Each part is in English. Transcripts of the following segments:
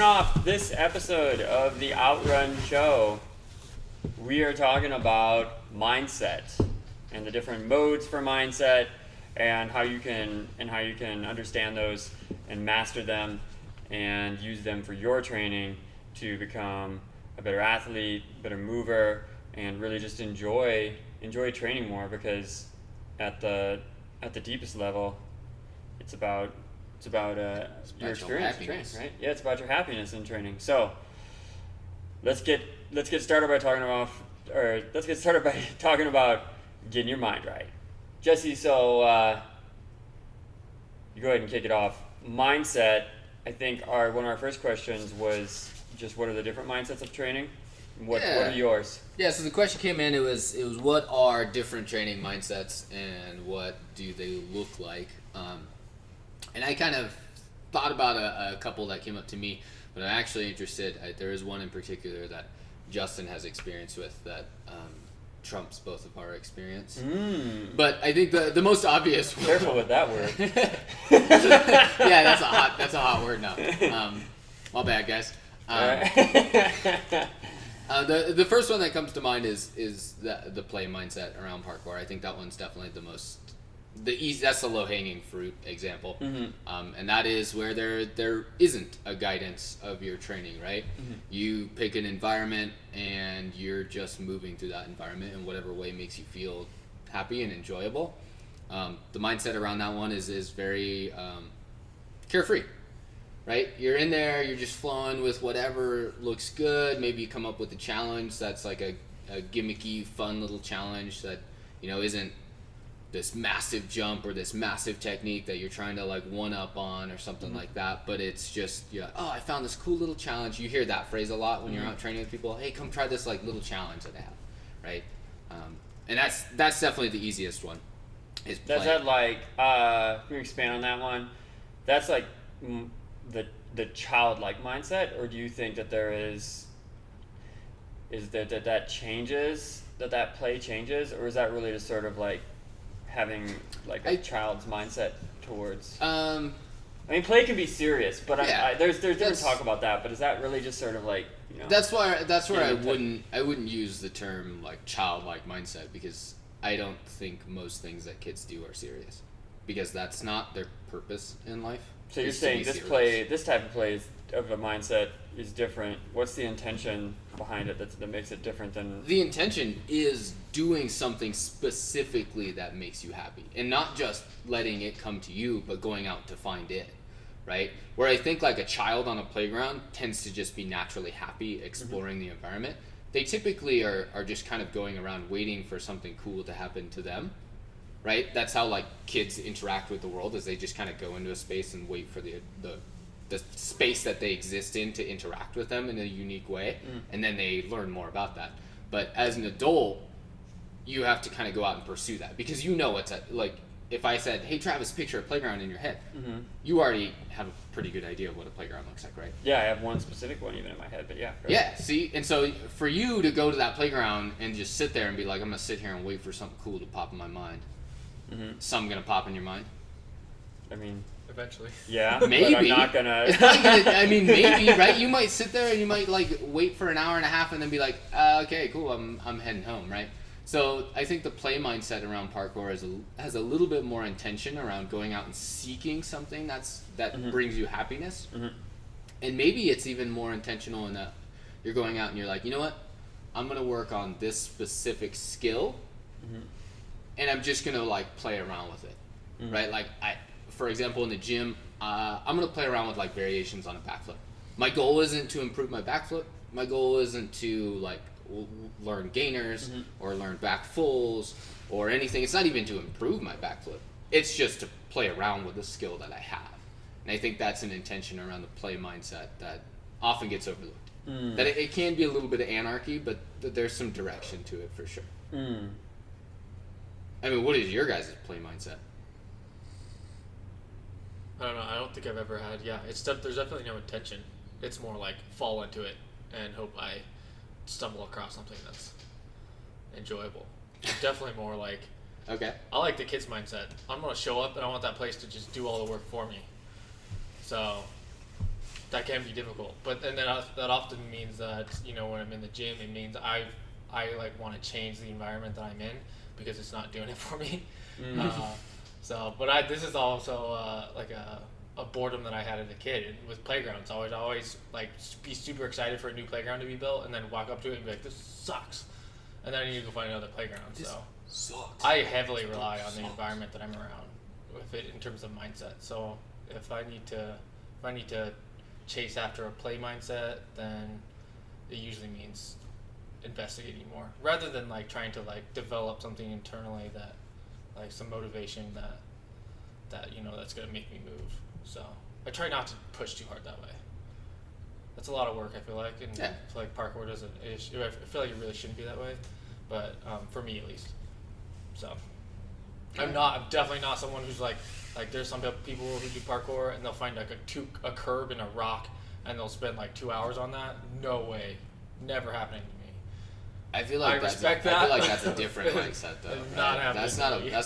off this episode of the Outrun show, we are talking about mindset and the different modes for mindset and how you can understand those and master them and use them for your training to become a better athlete, better mover, and really just enjoy training more, because at the deepest level, it's about your experience in training, right? Yeah, it's about your happiness in training. So let's get started by talking about getting your mind right. Jesse, so you go ahead and kick it off. Mindset, I think one of our first questions was just what are the different mindsets of training? What are yours? Yeah, so the question came in, it was what are different training mindsets and what do they look like? And I kind of thought about a couple that came up to me, but I'm actually interested. There is one in particular that Justin has experience with that trumps both of our experience. But I think the most obvious one. Careful with that word. Yeah, that's a hot word now. My bad, guys. The first one that comes to mind is the play mindset around parkour. I think that one's definitely the easy. That's the low-hanging fruit example, and that is where there isn't a guidance of your training, right? You pick an environment and you're just moving through that environment in whatever way makes you feel happy and enjoyable. The mindset around that one is very carefree, right? You're in there, you're just flowing with whatever looks good. Maybe you come up with a challenge that's like a gimmicky, fun little challenge that isn't this massive jump or this massive technique that you're trying to like one up on or something like that, but it's just I found this cool little challenge. You hear that phrase a lot when you're out training with people. Hey, come try this like little challenge that I have, right? And that's definitely the easiest one. Does that like can you expand on that one? That's like the childlike mindset, or do you think that there is that changes, that play changes, or is that really just sort of like having like a child's mindset towards? I mean, play can be serious, but there's different talk about that. But is that really just sort of like That's where I wouldn't use the term like childlike mindset, because I don't think most things that kids do are serious, because that's not their purpose in life. So you're saying this type of play of a mindset is different. What's the intention behind it that makes it different than... The intention is doing something specifically that makes you happy, and not just letting it come to you, but going out to find it, right? Where I think like a child on a playground tends to just be naturally happy exploring the environment. They typically are just kind of going around waiting for something cool to happen to them. Right? That's how like kids interact with the world, is they just kind of go into a space and wait for the space that they exist in to interact with them in a unique way, and then they learn more about that. But as an adult, you have to kind of go out and pursue that, because it's like if I said, "Hey Travis, picture a playground in your head," you already have a pretty good idea of what a playground looks like, right? Yeah, I have one specific one even in my head, but yeah. Right. Yeah, see, and so for you to go to that playground and just sit there and be like, "I'm gonna sit here and wait for something cool to pop in my mind." Something gonna pop in your mind? I mean, eventually. Yeah, maybe. But I'm not gonna. It's not gonna. I mean, maybe, right? You might sit there and you might like wait for an hour and a half and then be like, okay, cool, I'm heading home, right? So I think the play mindset around parkour has a little bit more intention around going out and seeking something that brings you happiness, and maybe it's even more intentional in that you're going out and you're like, you know what, I'm gonna work on this specific skill. And I'm just gonna like play around with it, right? Like for example, in the gym, I'm gonna play around with like variations on a backflip. My goal isn't to improve my backflip. My goal isn't to like learn gainers or learn back fulls or anything. It's not even to improve my backflip. It's just to play around with the skill that I have. And I think that's an intention around the play mindset that often gets overlooked. That it can be a little bit of anarchy, but there's some direction to it for sure. I mean, what is your guys' play mindset? I don't know. I don't think I've ever had. Yeah, there's definitely no intention. It's more like fall into it and hope I stumble across something that's enjoyable. Definitely more like. Okay. I like the kids' mindset. I'm gonna show up and I want that place to just do all the work for me. So that can be difficult. But then that often means that, you know, when I'm in the gym, it means I like want to change the environment that I'm in because it's not doing it for me. But this is also like a boredom that I had as a kid with playgrounds. I would always like be super excited for a new playground to be built, and then walk up to it and be like, "This sucks," and then I need to go find another playground. So Sucks. I heavily rely on the environment that I'm around with it in terms of mindset. So if I need to chase after a play mindset, then it usually means investigating more rather than like trying to like develop something internally that like some motivation that you know that's gonna make me move. So I try not to push too hard that way. That's a lot of work, I feel like, and I feel like parkour doesn't. I feel like it really shouldn't be that way, but for me at least. So I'm definitely not someone who's like there's some people who do parkour and they'll find like a curb in a rock and they'll spend like 2 hours on that. No way, never happening to me. I feel like I feel like that's a different mindset though. Right? That's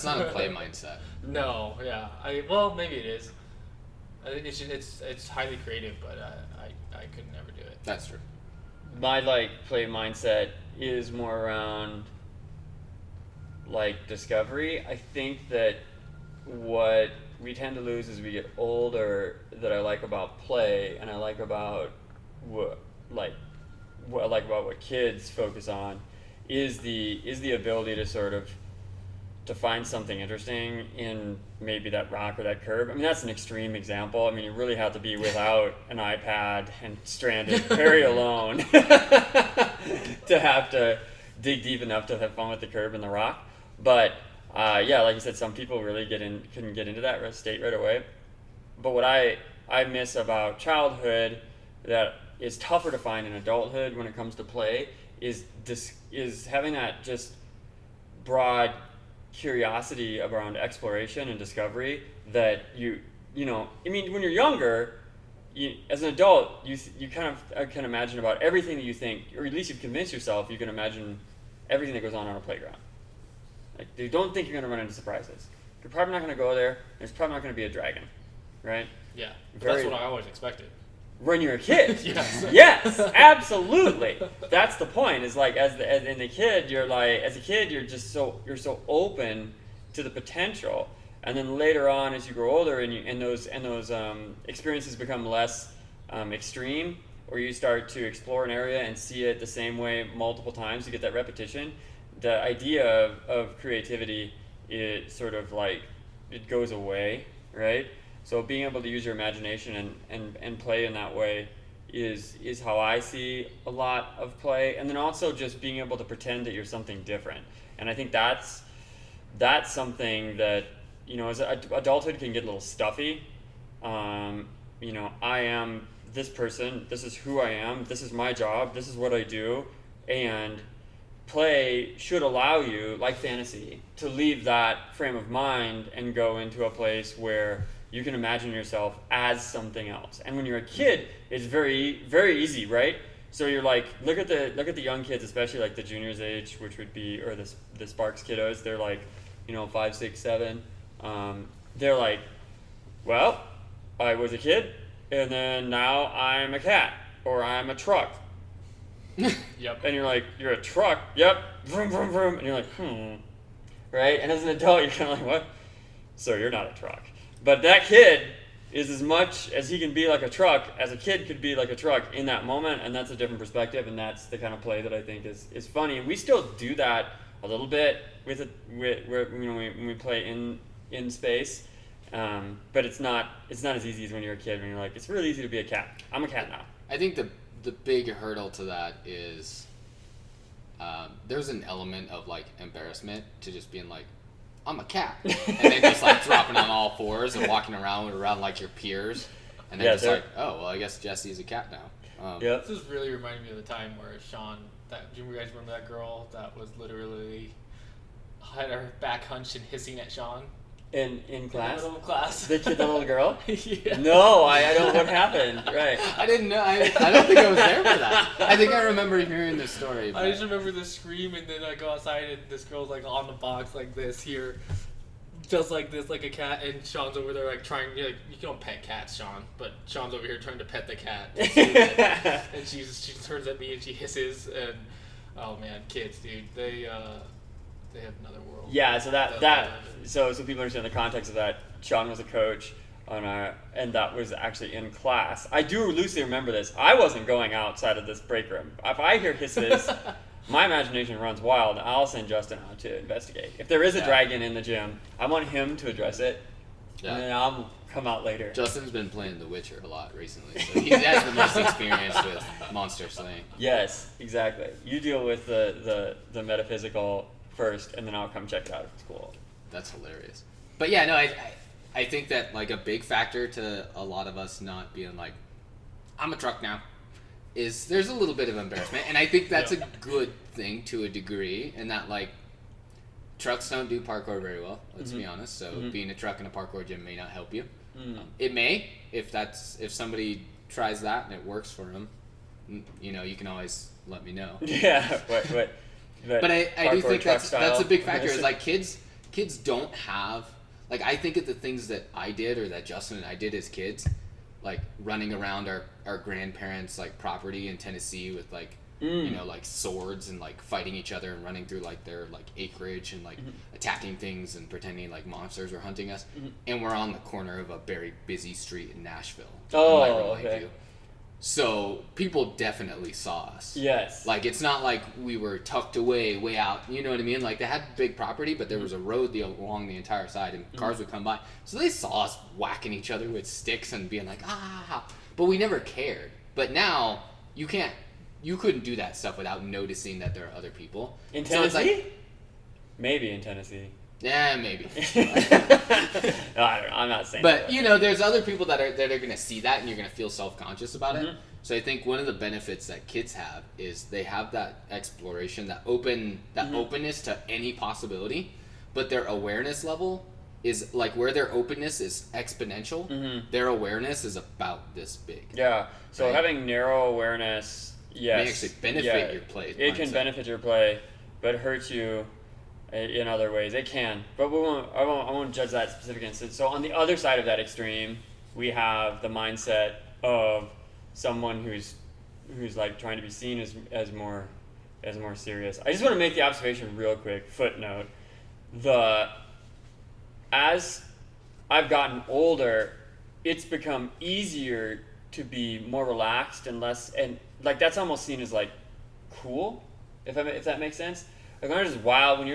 not a play mindset. No, yeah. Well, maybe it is. I think it's highly creative, but I could never do it. That's true. My like play mindset is more around like discovery. I think that what we tend to lose as we get older that I like about play, and I like about what I like about what kids focus on is the ability to sort of to find something interesting in maybe that rock or that curb. I mean, that's an extreme example. I mean, you really have to be without an iPad and stranded, very alone, to have to dig deep enough to have fun with the curb and the rock. But yeah, like you said, some people really couldn't get into that state right away. But what I miss about childhood that is tougher to find in adulthood when it comes to play is having that just broad curiosity around exploration and discovery that you know, I mean, when you're younger, as an adult, you kind of can imagine about everything that you think, or at least you've convinced yourself you can imagine everything that goes on a playground. Like, you don't think you're going to run into surprises. You're probably not going to go there. There's probably not going to be a dragon, right? Yeah, that's what I always expected. When you're a kid. Yes. Yes, absolutely. That's the point. Is like as a kid, you're just you're so open to the potential, and then later on, as you grow older, and those experiences become less extreme, or you start to explore an area and see it the same way multiple times, you get that repetition. The idea of creativity, it sort of like it goes away, right? So being able to use your imagination and play in that way is how I see a lot of play. And then also just being able to pretend that you're something different. And I think that's something that, you know, as adulthood can get a little stuffy. You know, I am this person, this is who I am, this is my job, this is what I do. And play should allow you, like fantasy, to leave that frame of mind and go into a place where you can imagine yourself as something else. And when you're a kid, it's very, very easy, right? So you're like, look at the young kids, especially like the juniors age, which would be, or the Sparks kiddos. They're like, you know, 5, 6, 7. They're like, well, I was a kid, and then now I'm a cat, or I'm a truck. Yep. And you're like, you're a truck. Yep. Vroom, vroom, vroom. And you're like, right? And as an adult, you're kind of like, what? So you're not a truck. But that kid is as much as he can be like a truck as a kid could be like a truck in that moment, and that's a different perspective, and that's the kind of play that I think is funny. And we still do that a little bit with when we play in space, but it's not as easy as when you're a kid. When you're like, it's really easy to be a cat. I'm a cat now. I think the big hurdle to that is there's an element of like embarrassment to just being like, I'm a cat, and then just like dropping on all fours and walking around like your peers, and then like, oh well, I guess Jesse's a cat now. Yeah. This is really reminding me of the time where Sean, do you guys remember that girl that was literally had her back hunched and hissing at Sean? In class? In the middle of class. The little girl? Yeah. No, I don't. What happened? Right. I didn't know. I don't think I was there for that. I think I remember hearing this story. But I just remember the scream, and then I go outside, and this girl's like on the box like this here, does like this like a cat, and Sean's over there like trying. You don't pet cats, Sean, but Sean's over here trying to pet the cat. And she turns at me and she hisses, and oh man, kids, dude, they have another world. Yeah, so so people understand the context of that. Sean was a coach and that was actually in class. I do loosely remember this. I wasn't going outside of this break room. If I hear hisses, my imagination runs wild. I'll send Justin out to investigate. If there is a dragon in the gym, I want him to address it, and then I'll come out later. Justin's been playing The Witcher a lot recently, so he has the most experience with monster slaying. Yes, exactly. You deal with the metaphysical first, and then I'll come check it out if it's cool. That's hilarious. But yeah, no, I think that like a big factor to a lot of us not being like, I'm a truck now, is there's a little bit of embarrassment, and I think that's a good thing to a degree, in that like trucks don't do parkour very well. Let's be honest. So being a truck in a parkour gym may not help you. It may if somebody tries that and it works for them. You can always let me know. Yeah, but I do think that's a big factor. Is like kids don't have, like, I think of the things that I did or that Justin and I did as kids, like running around our grandparents' like property in Tennessee with like like swords and like fighting each other and running through like their like acreage and like attacking things and pretending like monsters were hunting us. And we're on the corner of a very busy street in Nashville. Okay. So people definitely saw us. Yes. Like, it's not like we were tucked away, way out. You know what I mean? Like, they had big property, but there was a road along the entire side, and cars would come by. So they saw us whacking each other with sticks and being like, ah. But we never cared. But now, you couldn't do that stuff without noticing that there are other people. In Tennessee? Maybe in Tennessee. Yeah, maybe. No, I'm not saying but, that. There's other people that are going to see that, and you're going to feel self-conscious about it. So I think one of the benefits that kids have is they have that exploration, that openness to any possibility, but their awareness level is, like, where their openness is exponential, their awareness is about this big. Yeah, so right? Having narrow awareness, yes. May actually benefit your play. It can benefit your play, but hurt you in other ways. It can, but I won't judge that specific instance. So on the other side of that extreme, we have the mindset of someone who's like trying to be seen as more serious. I just want to make the observation real quick. Footnote: as I've gotten older, it's become easier to be more relaxed and like that's almost seen as like cool, if that makes sense. Like, when you're just wild, when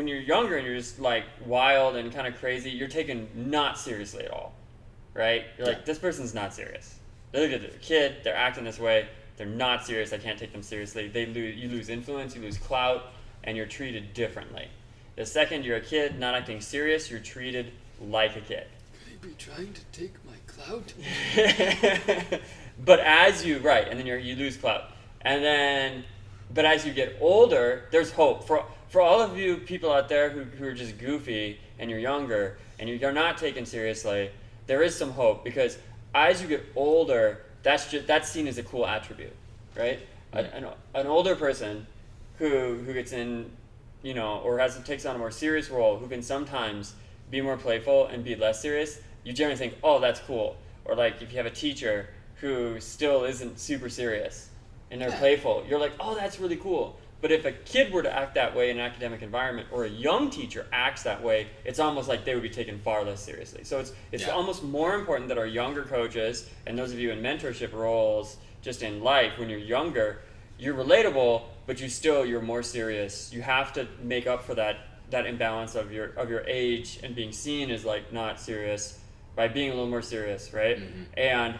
you're younger and you're just like wild and kind of crazy, you're taken not seriously at all, right? You're like, this person's not serious. They're a kid, they're acting this way, they're not serious, I can't take them seriously. You lose influence, you lose clout, and you're treated differently. The second you're a kid, not acting serious, you're treated like a kid. Could he be trying to take my clout? But and then you lose clout. But as you get older, there's hope. For all of you people out there who are just goofy and you're younger and you're not taken seriously, there is some hope, because as you get older, that's seen as a cool attribute, right? An older person who gets in, or takes on a more serious role, who can sometimes be more playful and be less serious, you generally think, oh, that's cool. Or like if you have a teacher who still isn't super serious and they're playful, you're like, oh, that's really cool. But if a kid were to act that way in an academic environment, or a young teacher acts that way, it's almost like they would be taken far less seriously. So it's almost more important that our younger coaches, and those of you in mentorship roles just in life, when you're younger, you're relatable, but you're more serious. You have to make up for that imbalance of your age and being seen as like not serious by being a little more serious, right? And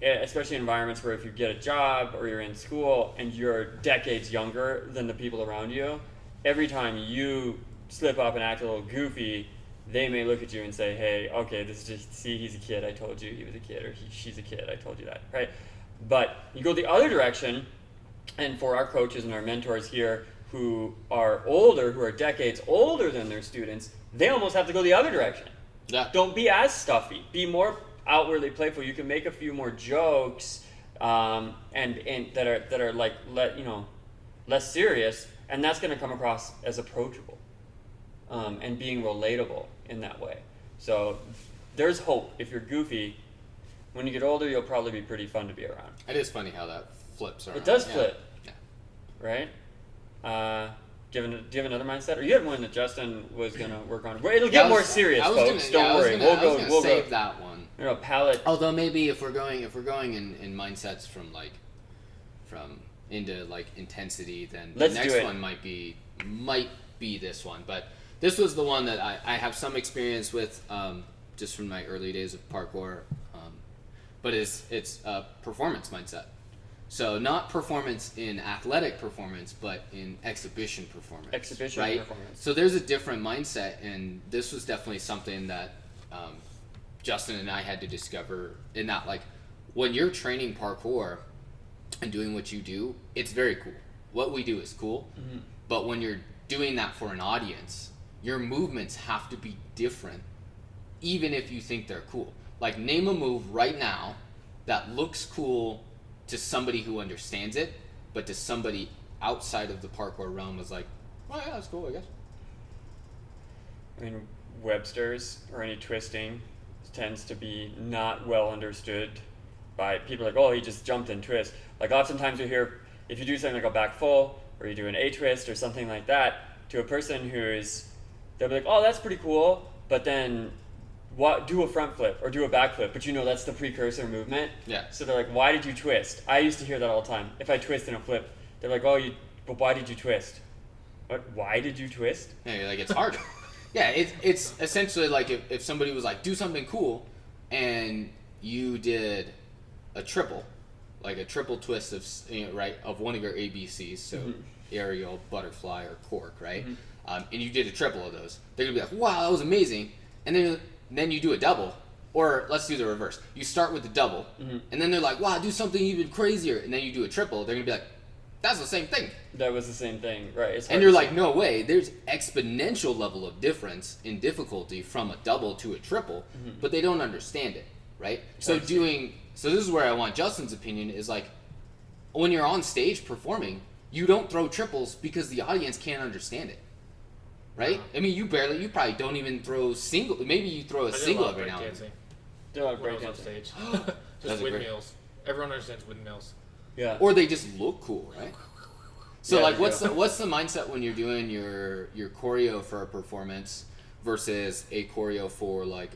especially in environments where if you get a job or you're in school and you're decades younger than the people around you, every time you slip up and act a little goofy, they may look at you and say, hey, okay, this is just, see, he's a kid, I told you he was a kid, or she's a kid, I told you that, right? But you go the other direction, and for our coaches and our mentors here who are older, who are decades older than their students, they almost have to go the other direction. Yeah. Don't be as stuffy, be more outwardly playful. You can make a few more jokes and that are like less serious, and that's going to come across as approachable. and being relatable in that way. So there's hope. If you're goofy, when you get older, you'll probably be pretty fun to be around. It is funny how that flips around. It does Yeah. flip, Yeah. right? Do you have another mindset, or you had one that Justin was gonna work on? Well, it'll get more serious, folks. Don't worry. We'll save that one. You know, palette. Although maybe if we're going in mindsets from into like intensity, then the Let's next do it. one might be this one. But this was the one that I have some experience with, just from my early days of parkour. But it's a performance mindset. So not performance in athletic performance, but in exhibition performance. Exhibition right? performance. So there's a different mindset, and this was definitely something that Justin and I had to discover. In that, like, when you're training parkour and doing what you do, it's very cool. What we do is cool, but when you're doing that for an audience, your movements have to be different, even if you think they're cool. Like, name a move right now that looks cool to somebody who understands it, but to somebody outside of the parkour realm was like, oh yeah, that's cool, I guess. I mean, Webster's or any twisting tends to be not well understood by people. Like, oh, he just jumped and twist. Like, oftentimes you hear, if you do something like a back full, or you do an A twist or something like that, to a person they'll be like, oh, that's pretty cool, but then do a front flip or do a back flip, but you know that's the precursor movement. Yeah. So they're like, why did you twist? I used to hear that all the time. If I twist in a flip, they're like, oh, but why did you twist? What? Why did you twist? Yeah, you're like, it's hard. Yeah, it's essentially like if somebody was like, do something cool, and you did a triple, like a triple twist of one of your ABCs, so aerial, butterfly, or cork, right? And you did a triple of those. They're gonna be like, wow, that was amazing. And then you do a double, or let's do the reverse. You start with the double, and then they're like, wow, do something even crazier. And then you do a triple. They're gonna be like, that's the same thing. That was the same thing, right? It's hard And you're to like, say. no way. There's exponential level of difference in difficulty from a double to a triple, but they don't understand it, right? So this is where I want Justin's opinion is like, when you're on stage performing, you don't throw triples because the audience can't understand it, right? I mean, you probably don't even throw single. Maybe you throw a single every now and then. Do a lot of When I was on breakdancing. stage. That's Just windmills. Everyone understands windmills. Yeah. Or they just look cool, right? So Yeah, like, they what's do. the mindset when you're doing your choreo for a performance versus a choreo for like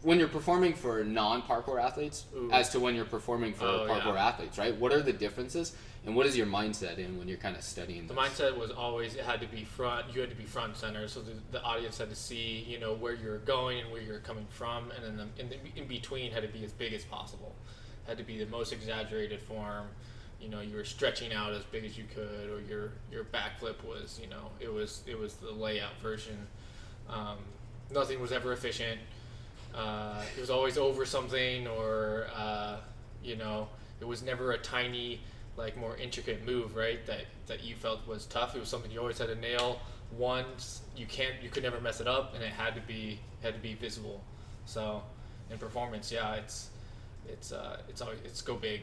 when you're performing for non-parkour athletes as to when you're performing for parkour athletes, right? What are the differences, and what is your mindset in when you're kind of studying The this? mindset was always it had to be front. You had to be front and center, so the audience had to see, where you're going and where you're coming from, and then in between had to be as big as possible. Had to be the most exaggerated form. You were stretching out as big as you could, or your backflip was, it was the layout version. Nothing was ever efficient. It was always over something, or it was never a tiny, like, more intricate move, right? That you felt was tough. It was something you always had to nail once. You could never mess it up, and it had to be visible. So in performance, yeah, it's go big.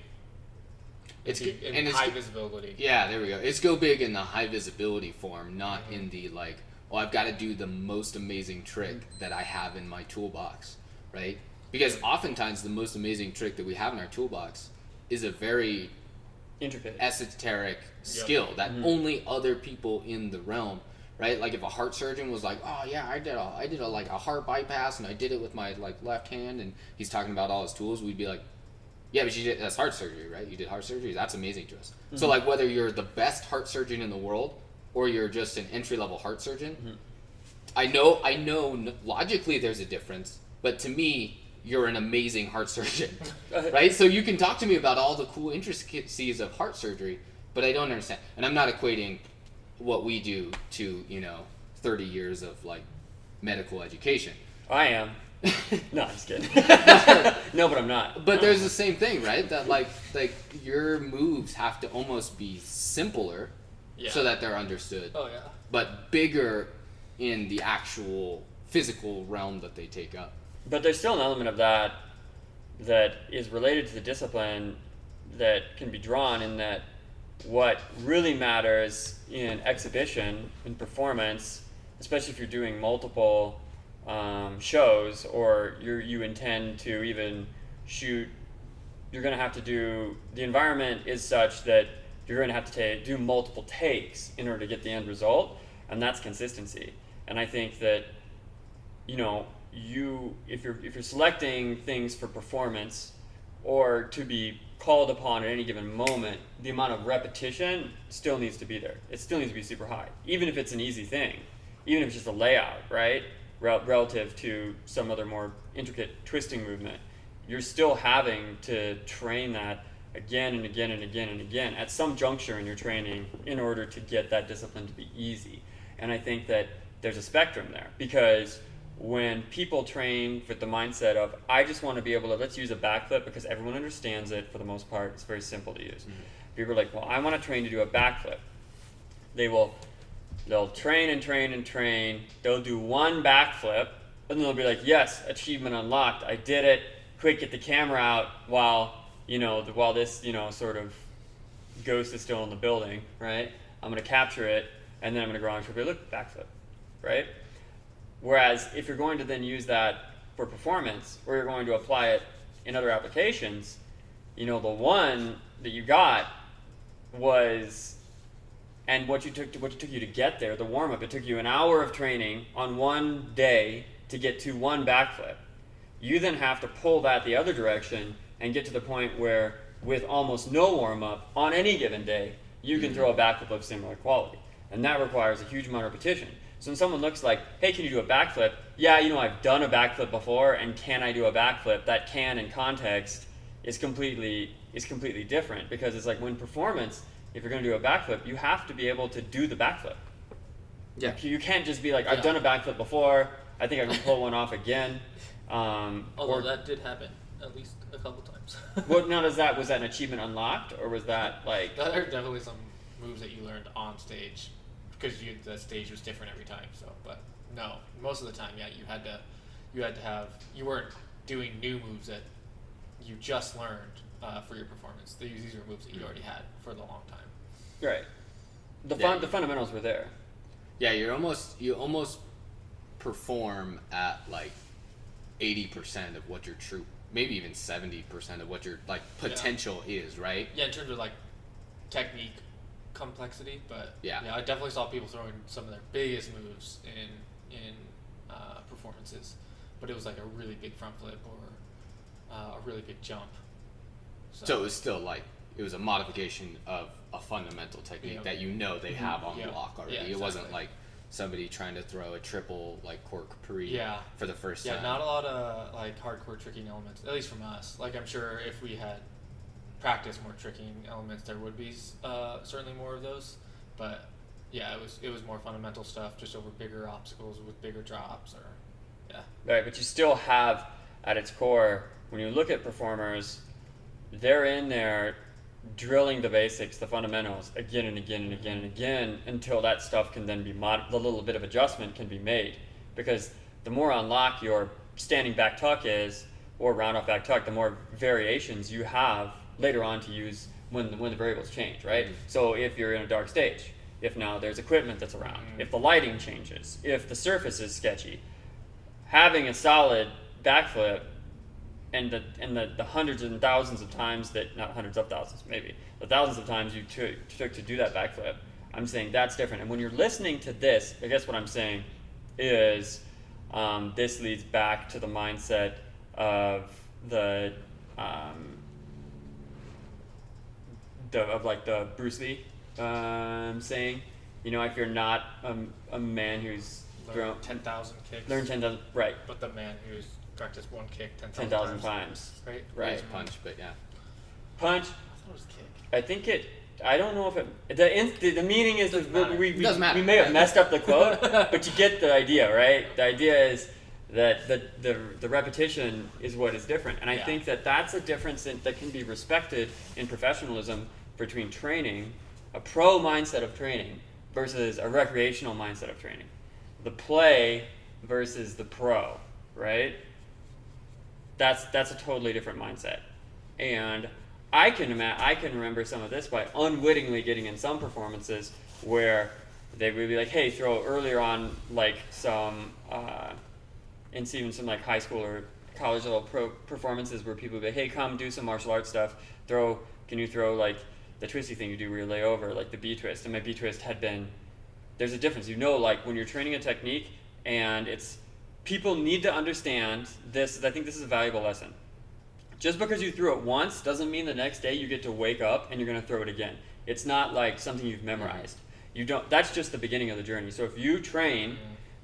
It's in high visibility. Yeah, there we go. It's go big in the high visibility form, not in the like, I've got to do the most amazing trick that I have in my toolbox, right? Because oftentimes the most amazing trick that we have in our toolbox is a very Intricate. esoteric skill that only other people in the realm, right? Like if a heart surgeon was like, oh yeah, I did a like a heart bypass and I did it with my like left hand, and he's talking about all his tools, we'd be like, yeah, but that's heart surgery, right? You did heart surgery. That's amazing to us. So like whether you're the best heart surgeon in the world or you're just an entry-level heart surgeon, I know logically there's a difference, but to me, you're an amazing heart surgeon, right? So you can talk to me about all the cool intricacies of heart surgery, but I don't understand. And I'm not equating what we do to, 30 years of like medical education. I am. No, I'm just kidding. No, but I'm not. But there's the same thing, right? That like your moves have to almost be simpler so that they're understood. Oh yeah. But bigger in the actual physical realm that they take up. But there's still an element of that is related to the discipline that can be drawn in that what really matters in exhibition, in performance, especially if you're doing multiple shows, or you intend to even shoot, you're going to have to do, the environment is such that you're going to have to do multiple takes in order to get the end result, and that's consistency. And I think that, you know, if you're selecting things for performance or to be called upon at any given moment, the amount of repetition still needs to be there. It still needs to be super high, even if it's an easy thing, even if it's just a layout, right? Relative to some other more intricate twisting movement, you're still having to train that again and again and again and again at some juncture in your training in order to get that discipline to be easy. And I think that there's a spectrum there, because when people train with the mindset of, I just want to be able to, let's use a backflip because everyone understands it for the most part, it's very simple to use. People are like, well, I want to train to do a backflip. They'll train and train and train, they'll do one backflip, and then they'll be like, yes, achievement unlocked, I did it, quick, get the camera out while this, sort of ghost is still in the building, right? I'm going to capture it, and then I'm going to go on and look, backflip, right? Whereas if you're going to then use that for performance, or you're going to apply it in other applications, the one that you got was, and what it took you to get there, the warm-up, it took you an hour of training on one day to get to one backflip. You then have to pull that the other direction and get to the point where, with almost no warm-up on any given day, you can throw a backflip of similar quality. And that requires a huge amount of repetition. So when someone looks like, hey, can you do a backflip? Yeah, I've done a backflip before, and can I do a backflip? That can, in context, is completely different, because it's like, when performance, if you're going to do a backflip, you have to be able to do the backflip. Yeah. You can't just be like, I've done a backflip before, I think I can pull one off again. Although that did happen at least a couple times. Well, now was that an achievement unlocked, or was that like? There are definitely some moves that you learned on stage, because the stage was different every time. So, but no, most of the time, yeah, you had to have, you weren't doing new moves that you just learned for your performance. These are moves that you already had for the long time. Right. The fundamentals were there. Yeah, you almost perform at like 80% of what your true, maybe even 70% of what your like potential is, right? Yeah, in terms of like technique complexity, but yeah, I definitely saw people throwing some of their biggest moves in performances, but it was like a really big front flip or a really big jump. So it was still like, it was a modification of a fundamental technique that they have on block already. Yeah, exactly. It wasn't like somebody trying to throw a triple like cork Capri for the first time. Yeah, not a lot of like hardcore tricking elements, at least from us. Like, I'm sure if we had practiced more tricking elements, there would be certainly more of those. But yeah, it was more fundamental stuff, just over bigger obstacles with bigger drops, or Right, but you still have at its core, when you look at performers, they're in there drilling the basics, the fundamentals, again and again and again and again, until that stuff can then be the little bit of adjustment can be made. Because the more on lock your standing back tuck is, or round off back tuck, the more variations you have later on to use when the variables change, right? So if you're in a dark stage, if now there's equipment that's around, if the lighting changes, if the surface is sketchy, having a solid backflip and the hundreds and thousands of times that, not hundreds of thousands, maybe, the thousands of times you took to do that backflip, I'm saying that's different. And when you're listening to this, I guess what I'm saying is this leads back to the mindset of the Bruce Lee saying, if you're not a man who's learn 10,000 kicks, learn 10,000, right? But the man who's practiced one kick 10,000 times, right? Right. Punch, but punch. I thought it was kick. I think I don't know if the meaning is Doesn't matter. It doesn't matter. We may have messed up the quote, but you get the idea, right? The idea is that the repetition is what is different, and I think that's a difference that can be respected in professionalism between training, a pro mindset of training versus a recreational mindset of training, the play versus the pro, right? That's a totally different mindset, and I can remember some of this by unwittingly getting in some performances where they would be like, hey, throw earlier on like some, and even some like high school or college level performances where people would be like, hey, come do some martial arts stuff. Can you throw like the twisty thing you do where you lay over, like the B twist? And my B twist had been, there's a difference. Like when you're training a technique and people need to understand this. I think this is a valuable lesson. Just because you threw it once doesn't mean the next day you get to wake up and you're going to throw it again. It's not like something you've memorized. That's just the beginning of the journey. So if you train,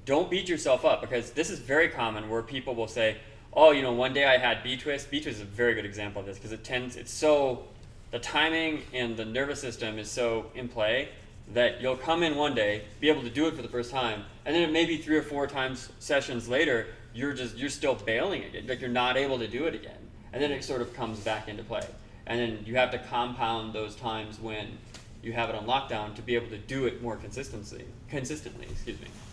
don't beat yourself up, because this is very common where people will say, oh, one day I had B twist. B twist is a very good example of this because the timing and the nervous system is so in play that you'll come in one day, be able to do it for the first time, and then maybe 3 or 4 times sessions later, you're still bailing again. Like you're not able to do it again. And then it sort of comes back into play. And then you have to compound those times when you have it on lockdown to be able to do it more consistently,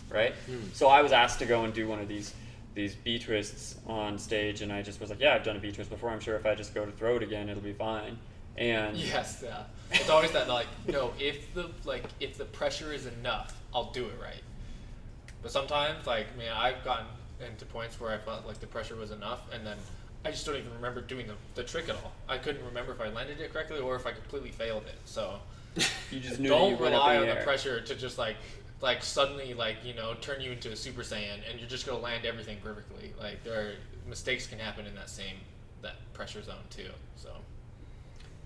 right? So I was asked to go and do one of these B twists on stage, and I just was like, yeah, I've done a B twist before. I'm sure if I just go to throw it again, it'll be fine. And yes, yeah. It's always that like, no, if the pressure is enough, I'll do it right. But sometimes, like, I've gotten into points where I felt like the pressure was enough, and then I just don't even remember doing the trick at all. I couldn't remember if I landed it correctly or if I completely failed it. So you just knew don't that you went rely up on in the air. pressure to just like suddenly turn you into a Super Saiyan and you're just gonna land everything perfectly. Like mistakes can happen in that pressure zone too. So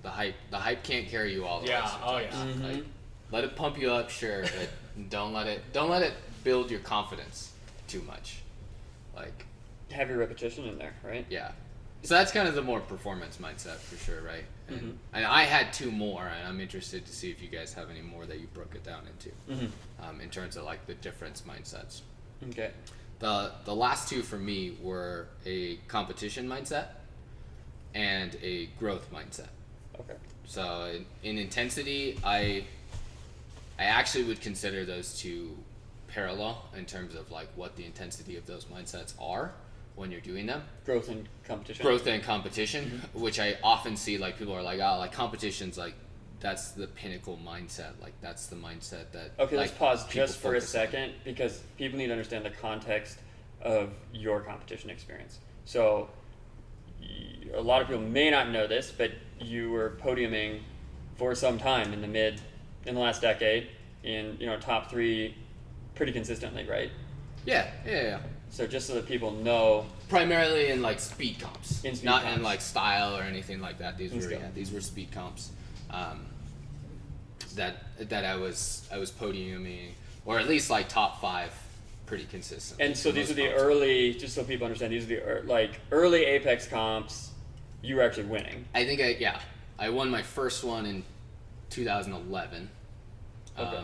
The hype can't carry you all the way. yeah, Sometimes. oh yeah. Mm-hmm. Like, let it pump you up, sure, but don't let it build your confidence too much. Like, Have your repetition in there, right? yeah. So that's kind of the more performance mindset for sure, right? And I had 2 more, and I'm interested to see if you guys have any more that you broke it down into, in terms of like the difference mindsets. Okay. The last 2 for me were a competition mindset and a growth mindset. Okay. So in intensity, I actually would consider those 2 parallel in terms of like what the intensity of those mindsets are when you're doing them. Growth and competition. Which I often see like people are like, oh, like competition's like that's the pinnacle mindset. Like that's the mindset that. Okay, like, let's pause people just for a focus on. second because people need to understand the context of your competition experience. So a lot of people may not know this, but you were podiuming for some time in the last decade in top 3 pretty consistently, right? Yeah. So just so that people know, Primarily in like speed comps, In speed not comps. in like style or anything like that. These skill. were speed comps that I was podiuming, or at least like top 5 pretty consistently. and so for these are most the comps. early, just so people understand, these are the early Apex comps you were actually winning. I think I won my first one in 2011. Okay.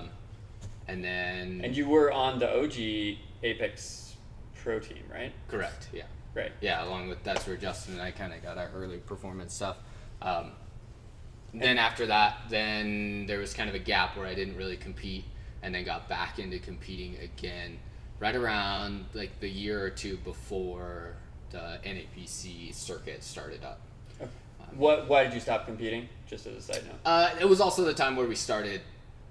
And then And you were on the OG Apex Pro team, right? correct, yeah. Right. Yeah, along with that's where Justin and I kind of got our early performance stuff. Then after that, then there was kind of a gap where I didn't really compete, and then got back into competing again right around like the year or 2 before the NAPC circuit started up. Why did you stop competing? Just as a side note. It was also the time where we started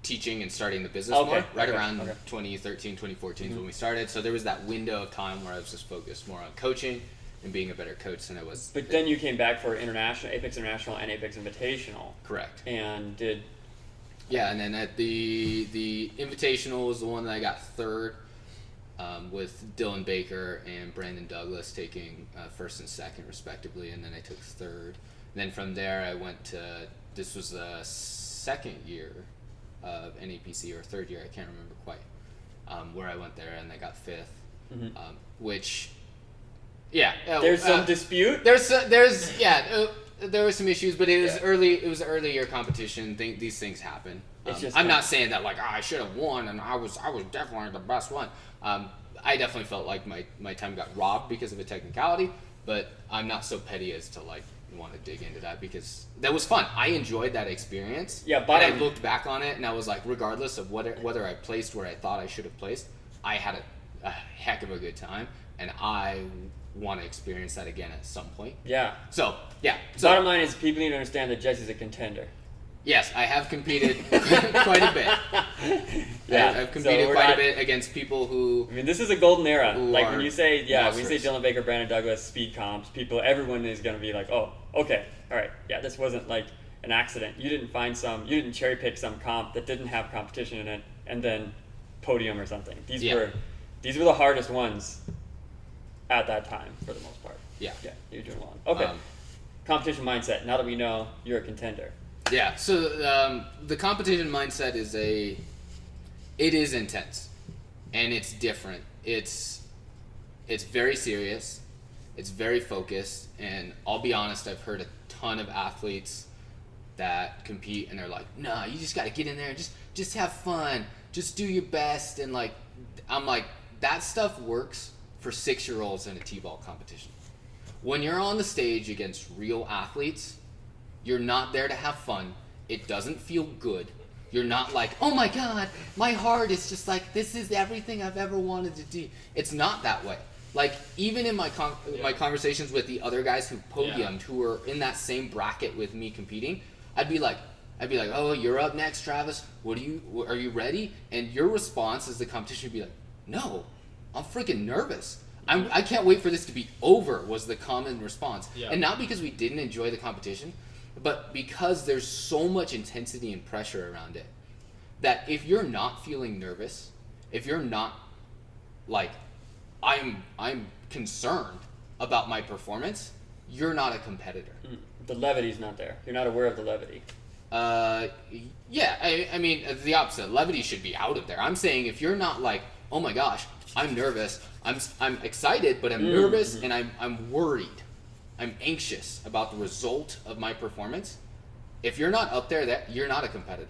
teaching and starting the business Okay, more, right okay, around okay. 2013, 2014 is when we started. So there was that window of time where I was just focused more on coaching and being a better coach than I was. But then you came back for Apex International and Apex Invitational. Correct. And did Yeah, and then at the Invitational was the one that I got 3rd, with Dylan Baker and Brandon Douglas taking 1st and 2nd respectively, and then I took 3rd. And then from there I went to, this was the 2nd year of NAPC, or 3rd year, I can't remember quite, where I went there and I got 5th, which, yeah. there's some dispute? There were some issues, but it was early. It was an early year competition. These things happen. It's just I'm not- not saying that like I should have won and I was definitely the best one. I definitely felt like my time got robbed because of a technicality, but I'm not so petty as to like want to dig into that because that was fun. I enjoyed that experience. Yeah, but I bottom- looked back on it and I was like, regardless of whether I placed where I thought I should have placed, I had a heck of a good time, and I want to experience that again at some point. Yeah. So yeah. Bottom line is people need to understand that Jesse's a contender. Yes, I have competed quite a bit. Yeah, I've competed quite a bit against people who. I mean, this is a golden era. Like when you say, when you say monsters. Dylan Baker, Brandon Douglas, speed comps, everyone is going to be like, oh, okay, all right, yeah, this wasn't like an accident. You didn't cherry pick some comp that didn't have competition in it, and then podium or something. These were the hardest ones at that time for the most part. Yeah. Yeah, you're doing well. Okay. Competition mindset. Now that we know you're a contender. Yeah. So the competition mindset it is intense, and it's different. It's very serious. It's very focused, and I'll be honest. I've heard a ton of athletes that compete, and they're like, "Nah, you just got to get in there and just have fun, just do your best." And like, I'm like, that stuff works for 6-year-olds in a t-ball competition. When you're on the stage against real athletes, you're not there to have fun. It doesn't feel good. You're not like, oh my God, my heart is just like, this is everything I've ever wanted to do. It's not that way. Like, even in my my conversations with the other guys who podiumed, who were in that same bracket with me competing, I'd be like, oh, you're up next, Travis. Are you ready? And your response as the competition would be like, no, I'm freaking nervous. I can't wait for this to be over, was the common response. Yeah. And not because we didn't enjoy the competition, but because there's so much intensity and pressure around it, that if you're not feeling nervous, if you're not like, I'm concerned about my performance, you're not a competitor. The levity's not there. You're not aware of the levity. Yeah, I mean, the opposite. Levity should be out of there. I'm saying if you're not like, oh my gosh, I'm nervous, I'm excited, but I'm nervous, and I'm worried, I'm anxious about the result of my performance. If you're not up there, you're not a competitor.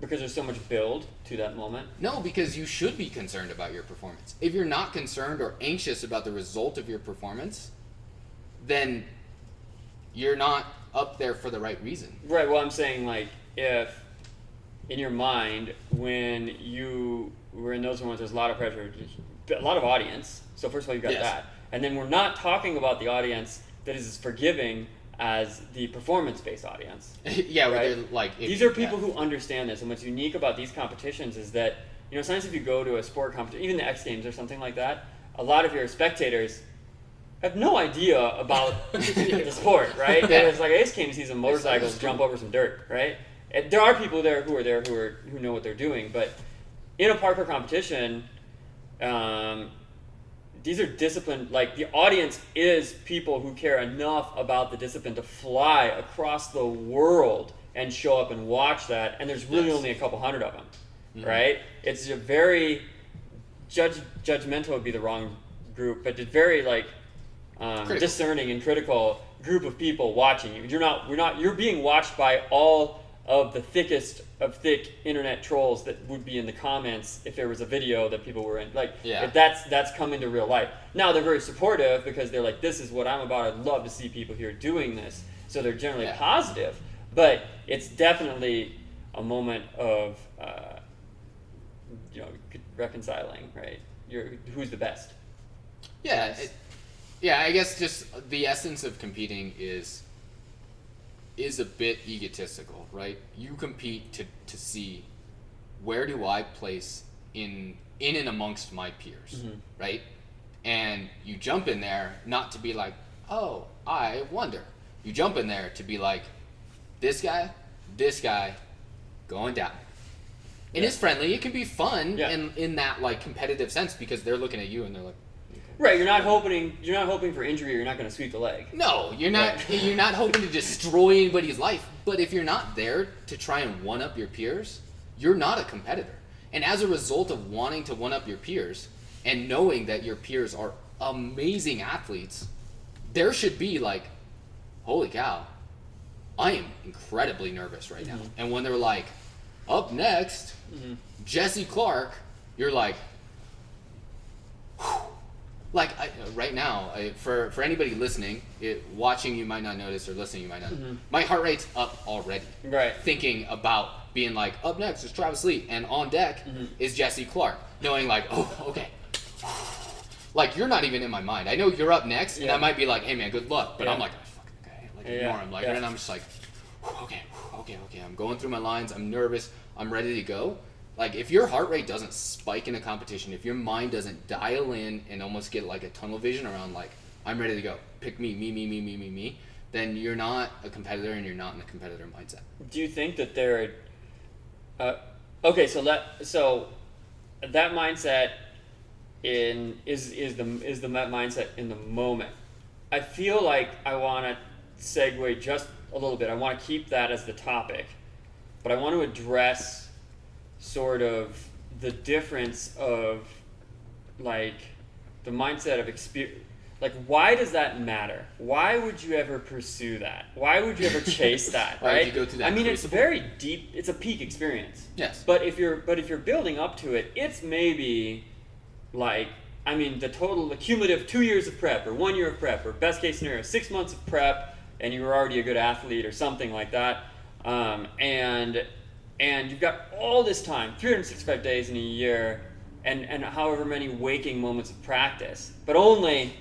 Because there's so much build to that moment. No, because you should be concerned about your performance. If you're not concerned or anxious about the result of your performance, then you're not up there for the right reason. Right, well, I'm saying, like, if in your mind, when you were in those moments, there's a lot of pressure, a lot of audience. So first of all, you got that. And then we're not talking about the audience that is as forgiving as the performance-based audience. Yeah, right? Like These are people who understand this, and what's unique about these competitions is that, sometimes if you go to a sport competition, even the X Games or something like that, a lot of your spectators have no idea about the sport, right? Yeah. It's like X Games, see some motorcycles jump over some dirt, right? And there are people there who know what they're doing, but in a parkour competition, these are disciplined, like the audience is people who care enough about the discipline to fly across the world and show up and watch that, and there's really only a couple hundred of them, right? It's a very judgmental would be the wrong group, but it's very like discerning and critical group of people watching you. You're being watched by all of the thickest of thick internet trolls that would be in the comments if there was a video that people were in. Like, if that's come into real life. Now they're very supportive because they're like, this is what I'm about. I'd love to see people here doing this. So they're generally positive. But it's definitely a moment of reconciling, right? Who's the best? Yeah, I guess just the essence of competing is a bit egotistical, right? You compete to see where do I place in and amongst my peers, right? And you jump in there not to be like, oh, I wonder. You jump in there to be like, this guy, going down. And it's friendly. It can be fun in that like competitive sense because they're looking at you and they're like, right, you're not hoping for injury, or you're not going to sweep the leg. No, you're not. Right. You're not hoping to destroy anybody's life. But if you're not there to try and one up your peers, you're not a competitor. And as a result of wanting to one up your peers and knowing that your peers are amazing athletes, there should be like, holy cow, I am incredibly nervous right now. And when they're like, up next, Jesse Clark, you're like, whew. Like right now, for anybody listening, watching you might not notice or listening you might not. My heart rate's up already. Right. Thinking about being like, up next is Travis Lee, and on deck is Jesse Clark. Knowing like, oh, okay, Like, you're not even in my mind. I know you're up next, and Yeah. I might be like, hey man, good luck. But Yeah. I'm like, fucking okay. Like, Yeah, ignore him. Like, yeah. and I'm just like, okay. I'm going through my lines. I'm nervous. I'm ready to go. Like, if your heart rate doesn't spike in a competition, if your mind doesn't dial in and almost get like a tunnel vision around like, I'm ready to go, pick me, then you're not a competitor and you're not in a competitor mindset. Do you think that there okay, so that mindset is the mindset in the moment. I feel like I want to segue just a little bit. I want to keep that as the topic, but I want to address sort of the difference of like the mindset of experience. Like, why does that matter? Why would you ever pursue that? Why would you ever chase that? Why would right? you go through that I mean, it's crucible? very deep. It's a peak experience. Yes. But if you're building up to it, it's maybe like, I mean, the cumulative 2 years of prep or 1 year of prep or best case scenario 6 months of prep, and you were already a good athlete or something like that, and you've got all this time, 365 days in a year, and however many waking moments of practice, but only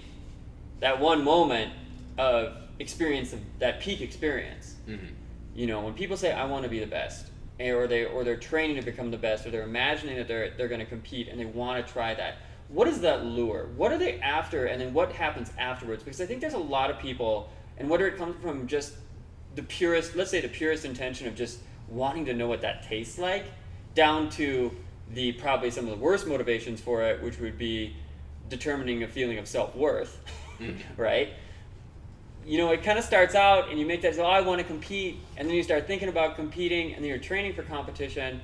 that one moment of experience, of that peak experience. Mm-hmm. You know, when people say I want to be the best, or they're training to become the best, or they're imagining that they're going to compete and they want to try that. What is that lure? What are they after, and then what happens afterwards? Because I think there's a lot of people, and whether it comes from just the purest, let's say the purest intention of just wanting to know what that tastes like, down to the probably some of the worst motivations for it, which would be determining a feeling of self-worth, right? You know, it kind of starts out and you make that, oh, I want to compete, and then you start thinking about competing, and then you're training for competition.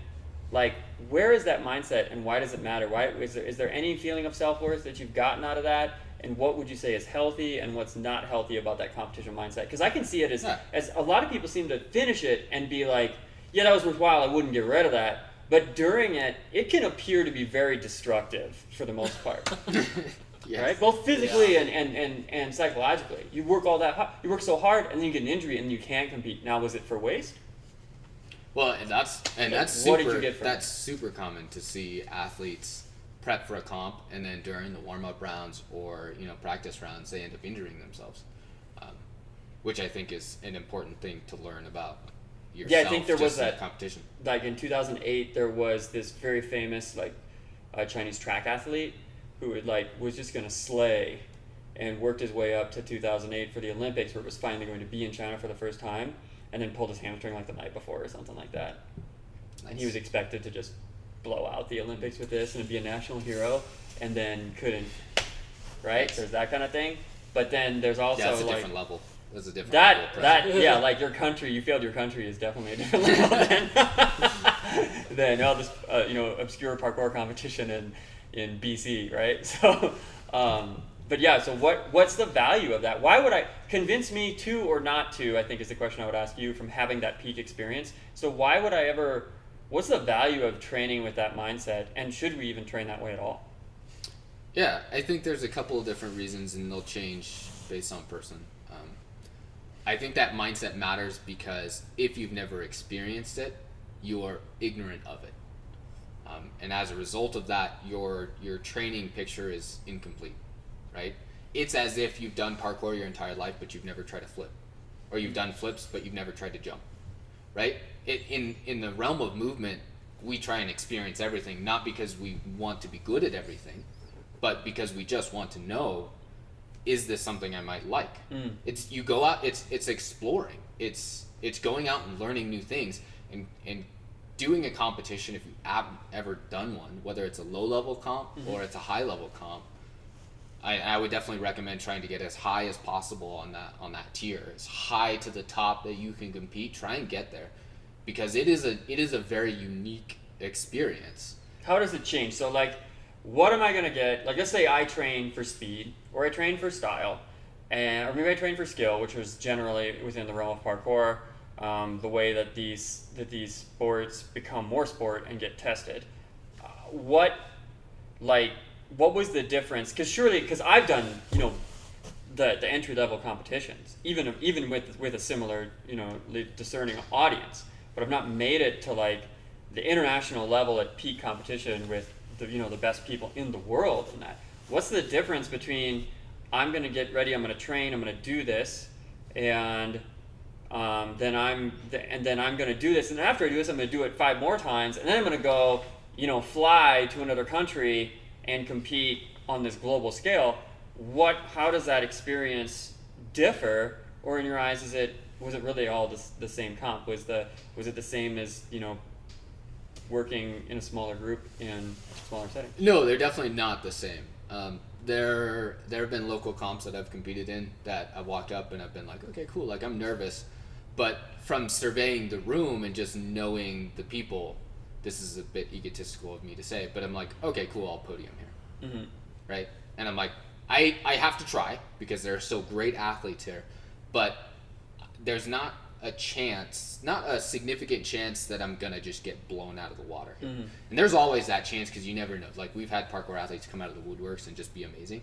Like, where is that mindset, and why does it matter? Why is there any feeling of self-worth that you've gotten out of that? And what would you say is healthy and what's not healthy about that competition mindset? Because I can see it as a lot of people seem to finish it and be like, yeah, that was worthwhile, I wouldn't get rid of that. But during it, it can appear to be very destructive for the most part. Yes. Right? Both physically and psychologically. You work you work so hard, and then you get an injury and you can't compete. Now, was it for waste? Well, and that's What super. did you get from That's super common to see athletes prep for a comp, and then during the warm-up rounds or practice rounds, they end up injuring themselves, which I think is an important thing to learn about yourself. Yeah, I think there was in that competition. Like in 2008, there was this very famous Chinese track athlete who was just gonna slay, and worked his way up to 2008 for the Olympics, where it was finally going to be in China for the first time, and then pulled his hamstring like the night before or something like that. Nice. And he was expected to just blow out the Olympics with this and be a national hero, and then couldn't. Right? There's that kind of thing. But then there's also That's a different level. That's a different level. like your country, you failed your country is definitely a different level than this obscure parkour competition in BC, right? So, but yeah, so what's the value of that? Why would I convince me to or not to? I think is the question I would ask you from having that peak experience. So why would I ever? What's the value of training with that mindset, and should we even train that way at all? Yeah, I think there's a couple of different reasons, and they'll change based on person. I think that mindset matters because if you've never experienced it, you are ignorant of it. And as a result of that, your training picture is incomplete, right? It's as if you've done parkour your entire life, but you've never tried a flip. Or you've done flips, but you've never tried to jump, right? In the realm of movement, we try and experience everything, not because we want to be good at everything, but because we just want to know, is this something I might like? It's you go out, it's exploring. It's going out and learning new things and doing a competition if you haven't ever done one, whether it's a low level comp or it's a high level comp. I would definitely recommend trying to get as high as possible on that tier, as high to the top that you can compete. Try and get there, because it is a very unique experience. How does it change? So what am I going to get? Like, let's say I train for speed, or I train for style, or maybe I train for skill, which was generally within the realm of parkour, the way that these sports become more sport and get tested. What was the difference? Because I've done, the entry level competitions, even with a similar, discerning audience, but I've not made it to the international level at peak competition with the best people in the world in that. what's the difference between I'm going to get ready, I'm going to train, I'm going to do this, and then I'm going to do this, and after I do this, I'm going to do it 5 more times, and then I'm going to go, fly to another country and compete on this global scale. How does that experience differ, or in your eyes, was it really all the same comp? Was it the same as working in a smaller group in a smaller setting? No, they're definitely not the same. There have been local comps that I've competed in that I've walked up and I've been like, okay, cool, like I'm nervous, but from surveying the room and just knowing the people, this is a bit egotistical of me to say, but I'm like, okay, cool, I'll podium here, right? And I'm like, I have to try because there are so great athletes here, but there's not a significant chance that I'm gonna just get blown out of the water. And there's always that chance because you never know. Like we've had parkour athletes come out of the woodworks and just be amazing,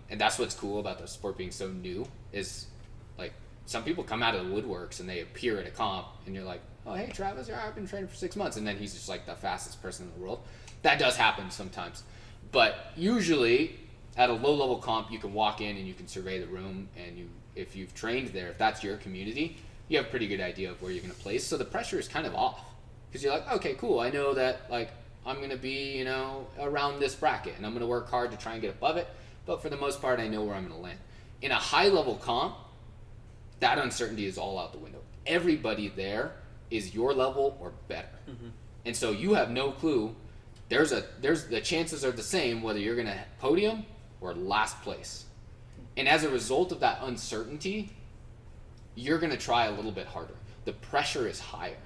and that's what's cool about the sport being so new is like some people come out of the woodworks and they appear at a comp and you're like, oh hey Travis, I've been training for 6 months, and then he's just like the fastest person in the world. That does happen sometimes, but usually at a low level comp you can walk in and you can survey the room, and if you've trained there, if that's your community, you have a pretty good idea of where you're going to place. So the pressure is kind of off because you're like, okay, cool. I know that like I'm going to be, around this bracket and I'm going to work hard to try and get above it. But for the most part, I know where I'm going to land. In a high level comp, that uncertainty is all out the window. Everybody there is your level or better. And so you have no clue. The chances are the same whether you're going to podium or last place. And as a result of that uncertainty, you're going to try a little bit harder. The pressure is higher.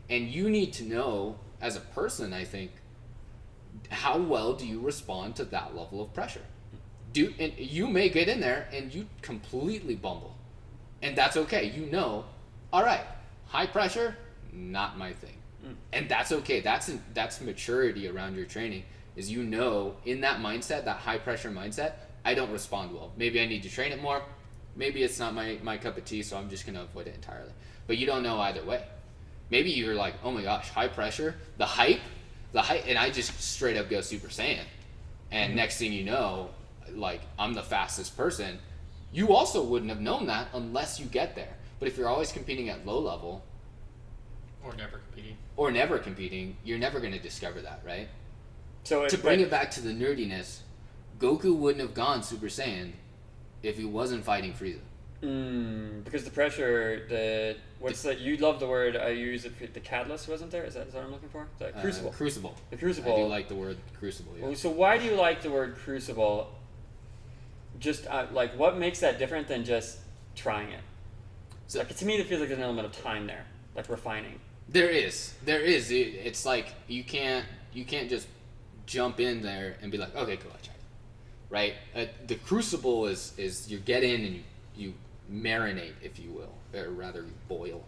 And you need to know, as a person, I think, how well do you respond to that level of pressure? And you may get in there and you completely bumble. And that's okay. All right, high pressure, not my thing. And that's okay. That's maturity around your training, is in that mindset, that high pressure mindset, I don't respond well. Maybe I need to train it more. Maybe it's not my cup of tea, so I'm just going to avoid it entirely. But you don't know either way. Maybe you're like, oh my gosh, high pressure, the hype, and I just straight up go Super Saiyan. And next thing you know, like, I'm the fastest person. You also wouldn't have known that unless you get there. But if you're always competing at low level, or never competing, you're never going to discover that, right? So to bring it back to the nerdiness, Goku wouldn't have gone Super Saiyan if he wasn't fighting Frieza. Because the pressure, you love the word, I use it for the catalyst, wasn't there? Is that what I'm looking for? Is that crucible? Crucible. The crucible. I do like the word crucible, yeah. Well, so why do you like the word crucible? Just, what makes that different than just trying it? So, to me, it feels like there's an element of time there, like refining. There is. It's like you can't just jump in there and be like, okay, cool, I tried. Right? The crucible is you get in and you marinate, if you will, or rather you boil,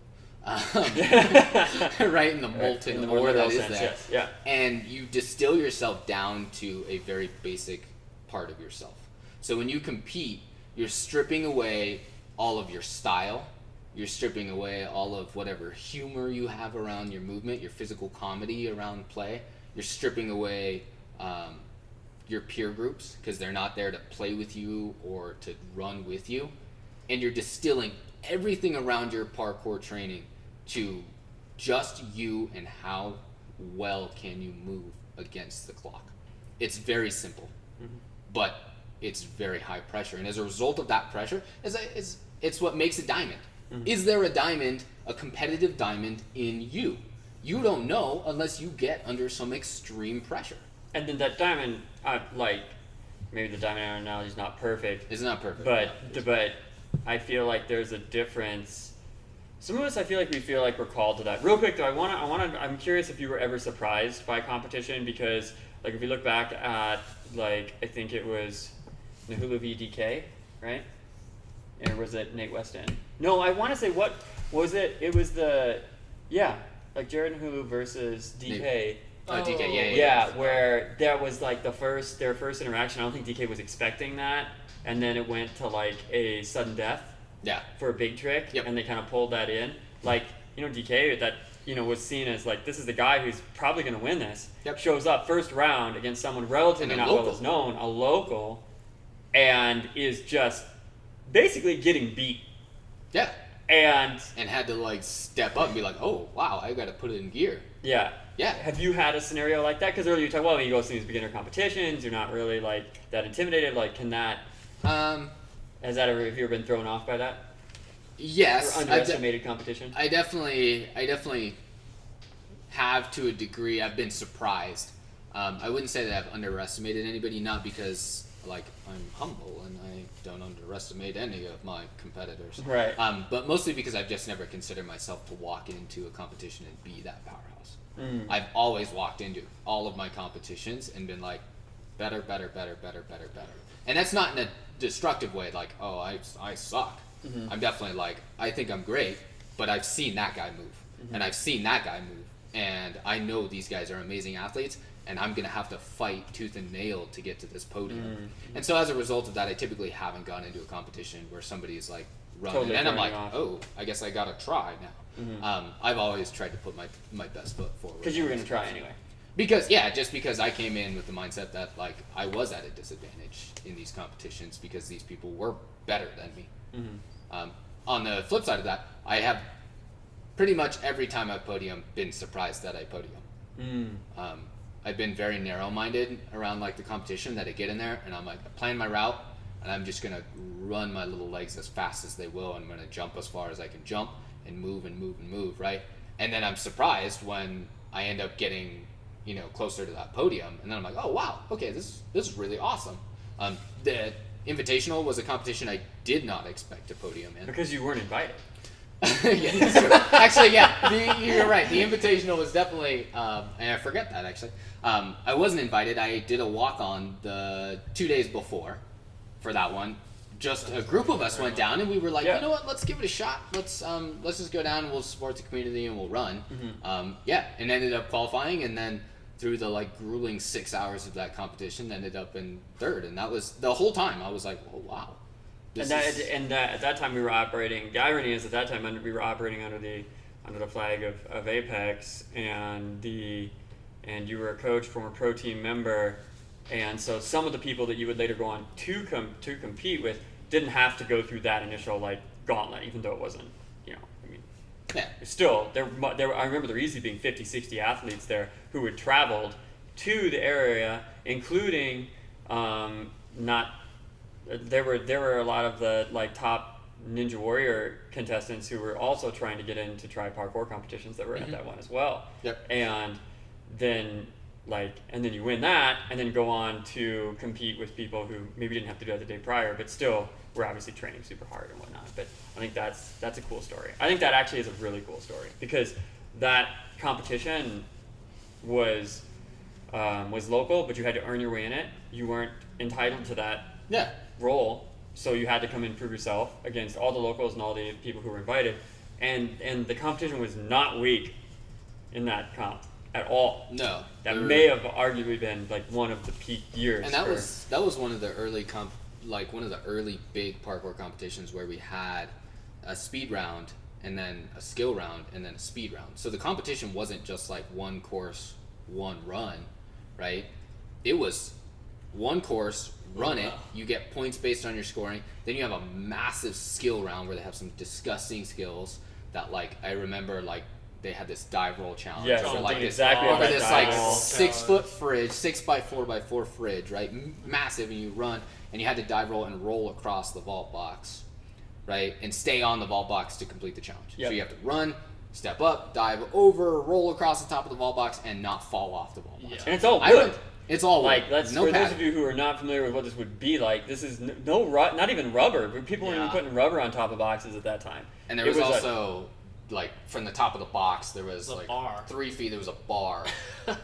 right, in the molten ore that is there. Yes. Yeah. And you distill yourself down to a very basic part of yourself. So when you compete, you're stripping away all of your style. You're stripping away all of whatever humor you have around your movement, your physical comedy around play. You're stripping away your peer groups because they're not there to play with you or to run with you. And you're distilling everything around your parkour training to just you and how well can you move against the clock. It's very simple, but it's very high pressure. And as a result of that pressure, it's what makes a diamond. Is there a diamond, a competitive diamond in you? You don't know unless you get under some extreme pressure. And then that diamond, maybe the diamond analogy is not perfect. It's not perfect. But I feel like there's a difference. Some of us, I feel like we feel like we're called to that. Real quick though, I'm curious if you were ever surprised by competition, because like if you look back at I think it was Nahulu v DK, right? Or was it Nate Weston? No, I want to say, what was it? It was Jared Nahulu versus DK. DK, yeah, where that was like their first interaction. I don't think DK was expecting that, and then it went to like a sudden death. Yeah. For a big trick, and they kind of pulled that in. DK that was seen as like, this is the guy who's probably going to win this. Yep. Shows up first round against someone relatively not well as known, a local, and is just basically getting beat. Yeah. And had to like step up and be like, oh wow, I got to put it in gear. yeah. Yeah. Have you had a scenario like that? Because earlier you talked, well, when you go to these beginner competitions, you're not really like that intimidated. Like, can that? Have you ever been thrown off by that? Yes. Or underestimated competition? I definitely have to a degree. I've been surprised. I wouldn't say that I've underestimated anybody, not because like I'm humble and I don't underestimate any of my competitors. Right. But mostly because I've just never considered myself to walk into a competition and be that powerhouse. I've always walked into all of my competitions and been like, better. And that's not in a destructive way, like, oh, I suck. I'm definitely like, I think I'm great, but I've seen that guy move, and I've seen that guy move, and I know these guys are amazing athletes, and I'm going to have to fight tooth and nail to get to this podium. And so as a result of that, I typically haven't gone into a competition where somebody's like running, Totally and I'm like, off. oh, I guess I got to try now. I've always tried to put my best foot forward. Because you were going to try anyway. Just because I came in with the mindset that like I was at a disadvantage in these competitions because these people were better than me. On the flip side of that, I have pretty much every time I've podium been surprised that I podium. I've been very narrow-minded around like the competition that I get in there, and I'm like, I plan my route, and I'm just gonna run my little legs as fast as they will, and I'm gonna jump as far as I can jump and move, right? And then I'm surprised when I end up getting, closer to that podium, and then I'm like, oh wow, okay, this is really awesome. The Invitational was a competition I did not expect to podium in. Because you weren't invited. Yeah, that's true. Actually, yeah, you're right. The Invitational was definitely, and I forget that actually. I wasn't invited. I did a walk-on the 2 days before for that one. Just a group of us went down, and we were like, you know what? Let's give it a shot. Let's just go down, and we'll support the community, and we'll run. And ended up qualifying, and then through the like grueling 6 hours of that competition, ended up in third, and that was the whole time. I was like, oh wow. At that time we were operating. The irony is, at that time we were operating under the flag of Apex, and you were a coach, former pro team member. And so some of the people that you would later go on to compete with didn't have to go through that initial like gauntlet, even though it wasn't, still there. I remember there easily being 50, 60 athletes there who had traveled to the area, including there were a lot of the like top Ninja Warrior contestants who were also trying to get in to try parkour competitions that were at that one as well. And then you win that, and then go on to compete with people who maybe didn't have to do that the day prior, but still were obviously training super hard and whatnot. But I think that's a cool story. I think that actually is a really cool story, because that competition was local, but you had to earn your way in it. You weren't entitled to that role, so you had to come in and prove yourself against all the locals and all the people who were invited. And the competition was not weak in that comp at all. No, that may have arguably been like one of the peak years. And that was one of the early one of the early big parkour competitions where we had a speed round and then a skill round and then a speed round. So the competition wasn't just like one course, one run, right? It was one course, run it, you get points based on your scoring. Then you have a massive skill round where they have some disgusting skills that like I remember like they had this dive roll challenge. Yes, or like this 6 foot fridge, 6x4x4 fridge, right? Massive, and you run, and you had to dive roll and roll across the vault box, right? And stay on the vault box to complete the challenge. So you have to run, step up, dive over, roll across the top of the vault box, and not fall off the vault box. And it's all wood. It's all wood. Like for padding. those of you who are not familiar with what this would be like, this is not even rubber. People weren't even putting rubber on top of boxes at that time. And there was also like from the top of the box there was like bar. 3 feet. There was a bar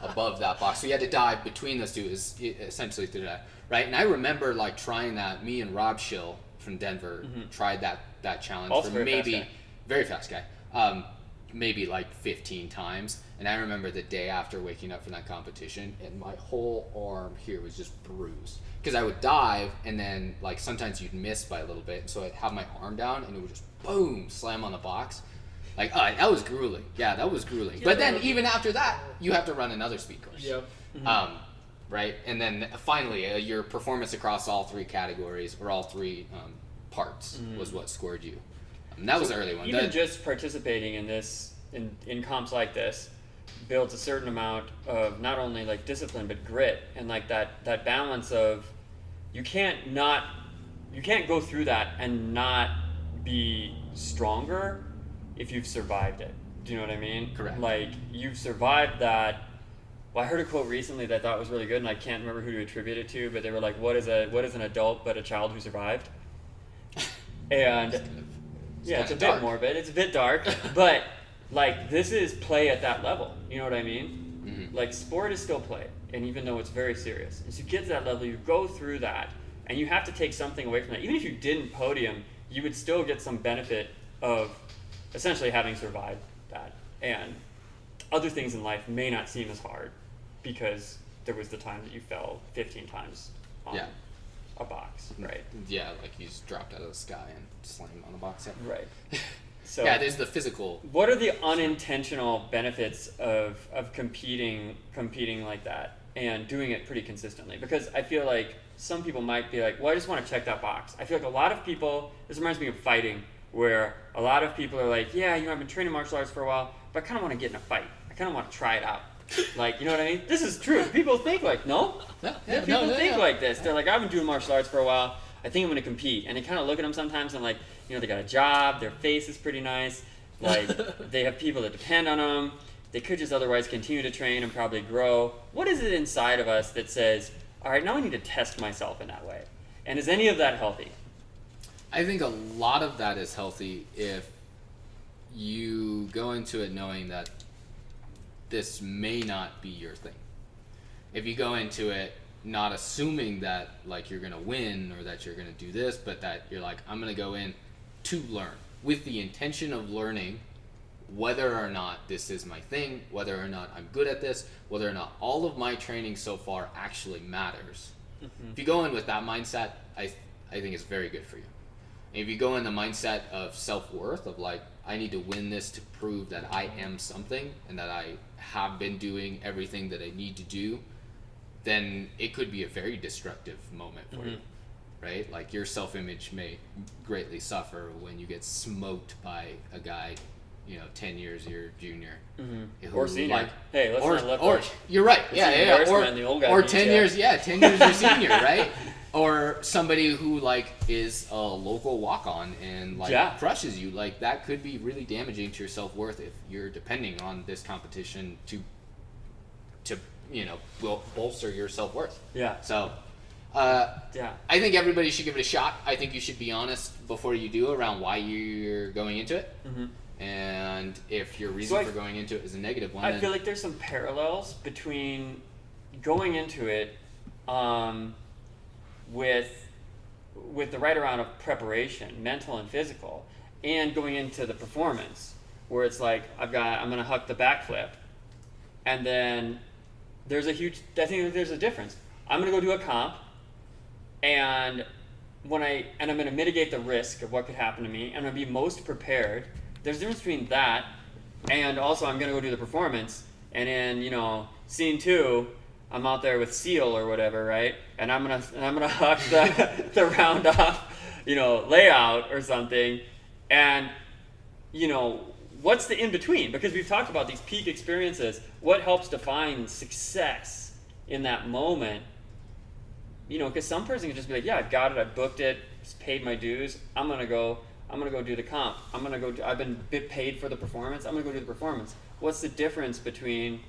above that box, so you had to dive between those two, essentially through that, right? And I remember like trying that. Me and Rob Schill from Denver tried that challenge also for very fast guy, maybe like 15 times. And I remember the day after waking up from that competition, and my whole arm here was just bruised because I would dive, and then like sometimes you'd miss by a little bit, so I'd have my arm down, and it would just boom slam on the box. Like, that was grueling. Yeah, that was grueling. But then even after that, you have to run another speed course. right? And then finally, your performance across all three categories or all three parts was what scored you. That was the early one. Even just participating in this, in comps like this, builds a certain amount of not only like discipline but grit, and like that balance of you can't go through that and not be stronger if you've survived it. Do you know what I mean? Correct. Like, you've survived that. Well, I heard a quote recently that I thought was really good, and I can't remember who to attribute it to, but they were like, what is an adult but a child who survived? And yeah, it's a bit morbid. It's a bit dark, but like, this is play at that level. You know what I mean? Mm-hmm. Like, sport is still play, and even though it's very serious, and so you get to that level, you go through that, and you have to take something away from that. Even if you didn't podium, you would still get some benefit of essentially having survived that. And other things in life may not seem as hard because there was the time that you fell 15 times on a box, right? Yeah, like you just dropped out of the sky and slammed on a box. Right. So yeah, there's the physical. What are the unintentional benefits of competing like that and doing it pretty consistently? Because I feel like some people might be like, well, I just want to check that box. I feel like a lot of people, this reminds me of fighting, where a lot of people are like, yeah, I've been training martial arts for a while, but I kind of want to get in a fight. I kind of want to try it out. Like, you know what I mean? This is true. People think like, no? People think like this. They're like, I've been doing martial arts for a while. I think I'm going to compete. And they kind of look at them sometimes and like, they got a job. Their face is pretty nice. Like, they have people that depend on them. They could just otherwise continue to train and probably grow. What is it inside of us that says, all right, now I need to test myself in that way? And is any of that healthy? I think a lot of that is healthy if you go into it knowing that this may not be your thing. If you go into it not assuming that like you're gonna win or that you're gonna do this, but that you're like, I'm gonna go in to learn with the intention of learning whether or not this is my thing, whether or not I'm good at this, whether or not all of my training so far actually matters. Mm-hmm. If you go in with that mindset, I think it's very good for you. And if you go in the mindset of self-worth, of like, I need to win this to prove that I am something and that I have been doing everything that I need to do, then it could be a very destructive moment for you, right? Like, your self-image may greatly suffer when you get smoked by a guy, 10 years your junior. Mm-hmm. Or senior. Like, hey, let's not let or you're right. Yeah. Or 10 years, 10 years your senior, right? Or somebody who like is a local walk-on and like crushes you. Like, that could be really damaging to your self-worth if you're depending on this competition to bolster your self-worth. Yeah. So I think everybody should give it a shot. I think you should be honest before you do around why you're going into it. Mm-hmm. And if your reason for going into it is a negative one, I feel like there's some parallels between going into it with the right amount of preparation, mental and physical, and going into the performance, where it's like, I'm gonna huck the backflip, and then I think there's a difference. I'm gonna go do a comp, and I'm gonna mitigate the risk of what could happen to me, and I'm gonna be most prepared. There's a difference between that, and also I'm gonna go do the performance, and in scene 2, I'm out there with Seal or whatever, right? And I'm gonna huck the round off, layout or something, and what's the in between? Because we've talked about these peak experiences. What helps define success in that moment? Because some person can just be like, yeah, I've got it, I've booked it, just paid my dues. I'm gonna go do the comp. I've been paid for the performance. I'm gonna go do the performance. What's the difference between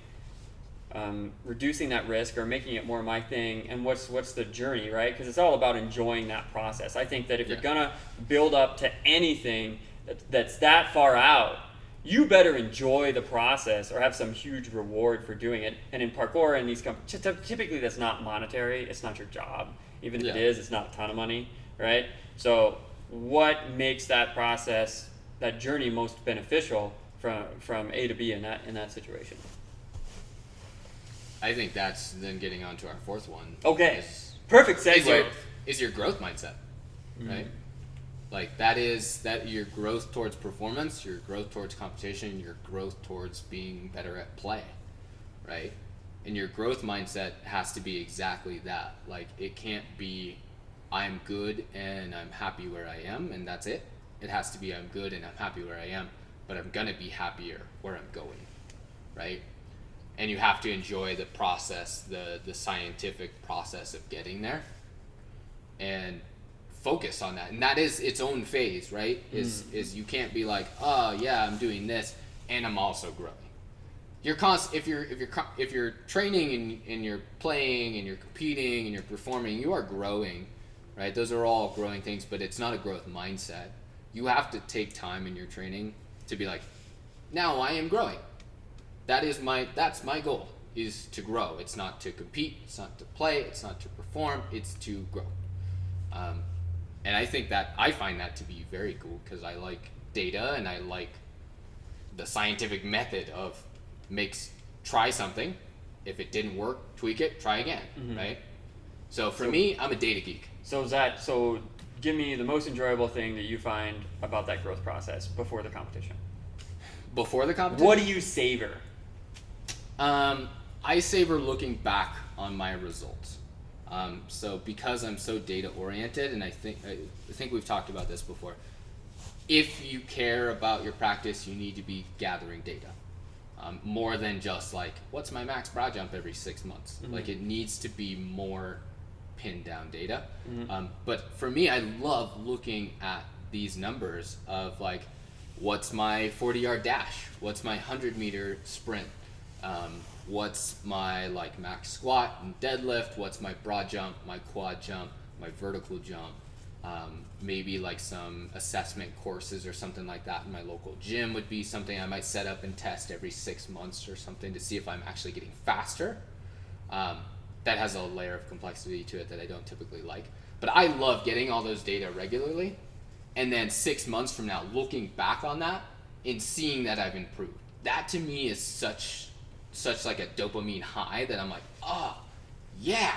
reducing that risk or making it more my thing, and what's the journey, right? Because it's all about enjoying that process. I think that if you're gonna build up to anything that's that far out, you better enjoy the process or have some huge reward for doing it. And in parkour and these typically that's not monetary. It's not your job. Even if it is, it's not a ton of money, right? So what makes that process, that journey, most beneficial from A to B in that situation? I think that's then getting on to our fourth one. Okay, perfect segue. Is your growth mindset, right? Like, that your growth towards performance, your growth towards competition, your growth towards being better at play, right? And your growth mindset has to be exactly that. Like, it can't be, I'm good and I'm happy where I am, and that's it. It has to be, I'm good and I'm happy where I am, but I'm gonna be happier where I'm going, right? And you have to enjoy the process, the scientific process of getting there, and focus on that. And that is its own phase, right? Is you can't be like, oh yeah, I'm doing this and I'm also growing. If you're training and you're playing and you're competing and you're performing, you are growing, right? Those are all growing things, but it's not a growth mindset. You have to take time in your training to be like, now I am growing. That's my goal, is to grow. It's not to compete, it's not to play, it's not to perform, it's to grow. And I find that to be very cool, because I like data and I like the scientific method of try something. If it didn't work, tweak it, try again, right? So for me, I'm a data geek. So give me the most enjoyable thing that you find about that growth process before the competition. Before the competition? What do you savor? I savor looking back on my results. So because I'm so data oriented, and I think we've talked about this before, if you care about your practice, you need to be gathering data. More than just like, what's my max broad jump every 6 months? Like, it needs to be more pinned down data. But for me, I love looking at these numbers of like, what's my 40-yard dash? What's my 100-meter sprint? What's my like max squat and deadlift? What's my broad jump, my quad jump, my vertical jump? Maybe like some assessment courses or something like that in my local gym would be something I might set up and test every 6 months or something to see if I'm actually getting faster. That has a layer of complexity to it that I don't typically like. But I love getting all those data regularly, and then 6 months from now looking back on that and seeing that I've improved. That to me is such like a dopamine high that I'm like, oh yeah,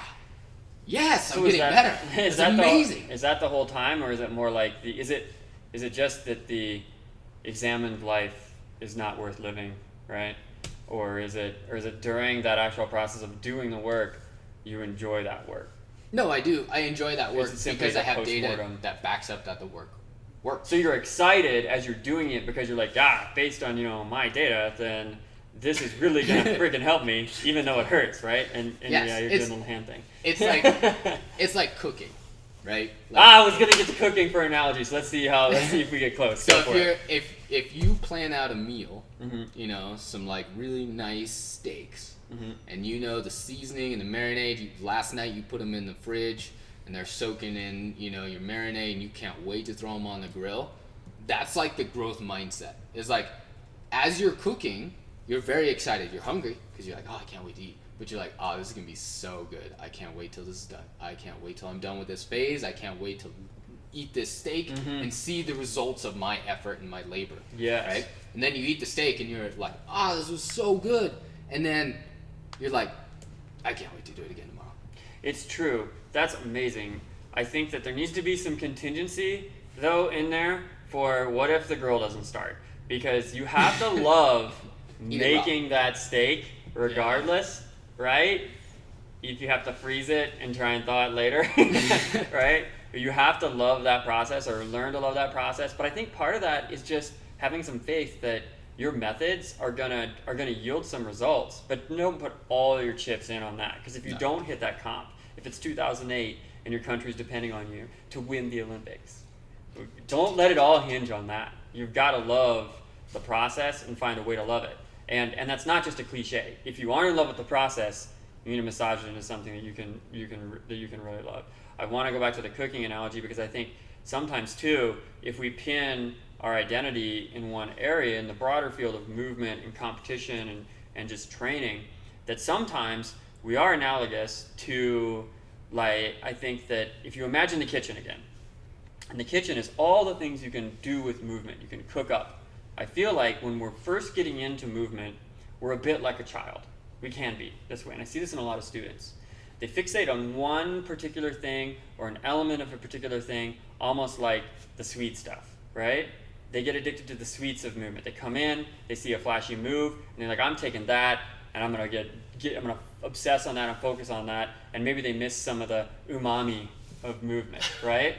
yes, I'm getting better. It's amazing. Is that the whole time, or is it more like is it just that the examined life is not worth living, right? Or is it during that actual process of doing the work, you enjoy that work? No, I do. I enjoy that work because I have data post-mortem that backs up that the work works. So you're excited as you're doing it because you're like, based on my data, then this is really gonna freaking help me, even though it hurts, right? And yes, you're doing the little hand thing. It's like cooking, right? I was gonna get to cooking for analogies. Let's see if we get close. So if you plan out a meal, some like really nice steaks, and the seasoning and the marinade. Last night you put them in the fridge, and they're soaking in your marinade, and you can't wait to throw them on the grill. That's like the growth mindset. It's like, as you're cooking, you're very excited. You're hungry because you're like, oh, I can't wait to eat. But you're like, oh, this is gonna be so good. I can't wait till this is done. I can't wait till I'm done with this phase. I can't wait to eat this steak and see the results of my effort and my labor. Yes. Right? And then you eat the steak and you're like, oh, this was so good. And then you're like, I can't wait to do it again tomorrow. It's true. That's amazing. I think that there needs to be some contingency, though, in there for what if the girl doesn't start. Because you have to love making that steak regardless, right? If you have to freeze it and try and thaw it later, right? You have to love that process or learn to love that process. But I think part of that is just having some faith that your methods are gonna yield some results. But don't put all your chips in on that, because if you don't hit that comp, if it's 2008 and your country's depending on you to win the Olympics, don't let it all hinge on that. You've got to love the process and find a way to love it. And that's not just a cliche. If you aren't in love with the process, you need to massage it into something that you can really love. I want to go back to the cooking analogy, because I think sometimes too, if we pin our identity in one area in the broader field of movement and competition and just training, that sometimes we are analogous to, like, I think that if you imagine the kitchen again, and the kitchen is all the things you can do with movement. You can cook up. I feel like when we're first getting into movement, we're a bit like a child. We can be this way, and I see this in a lot of students. They fixate on one particular thing or an element of a particular thing, almost like the sweet stuff, right? They get addicted to the sweets of movement. They come in, they see a flashy move, and they're like, I'm taking that, and I'm gonna obsess on that and focus on that, and maybe they miss some of the umami of movement, right?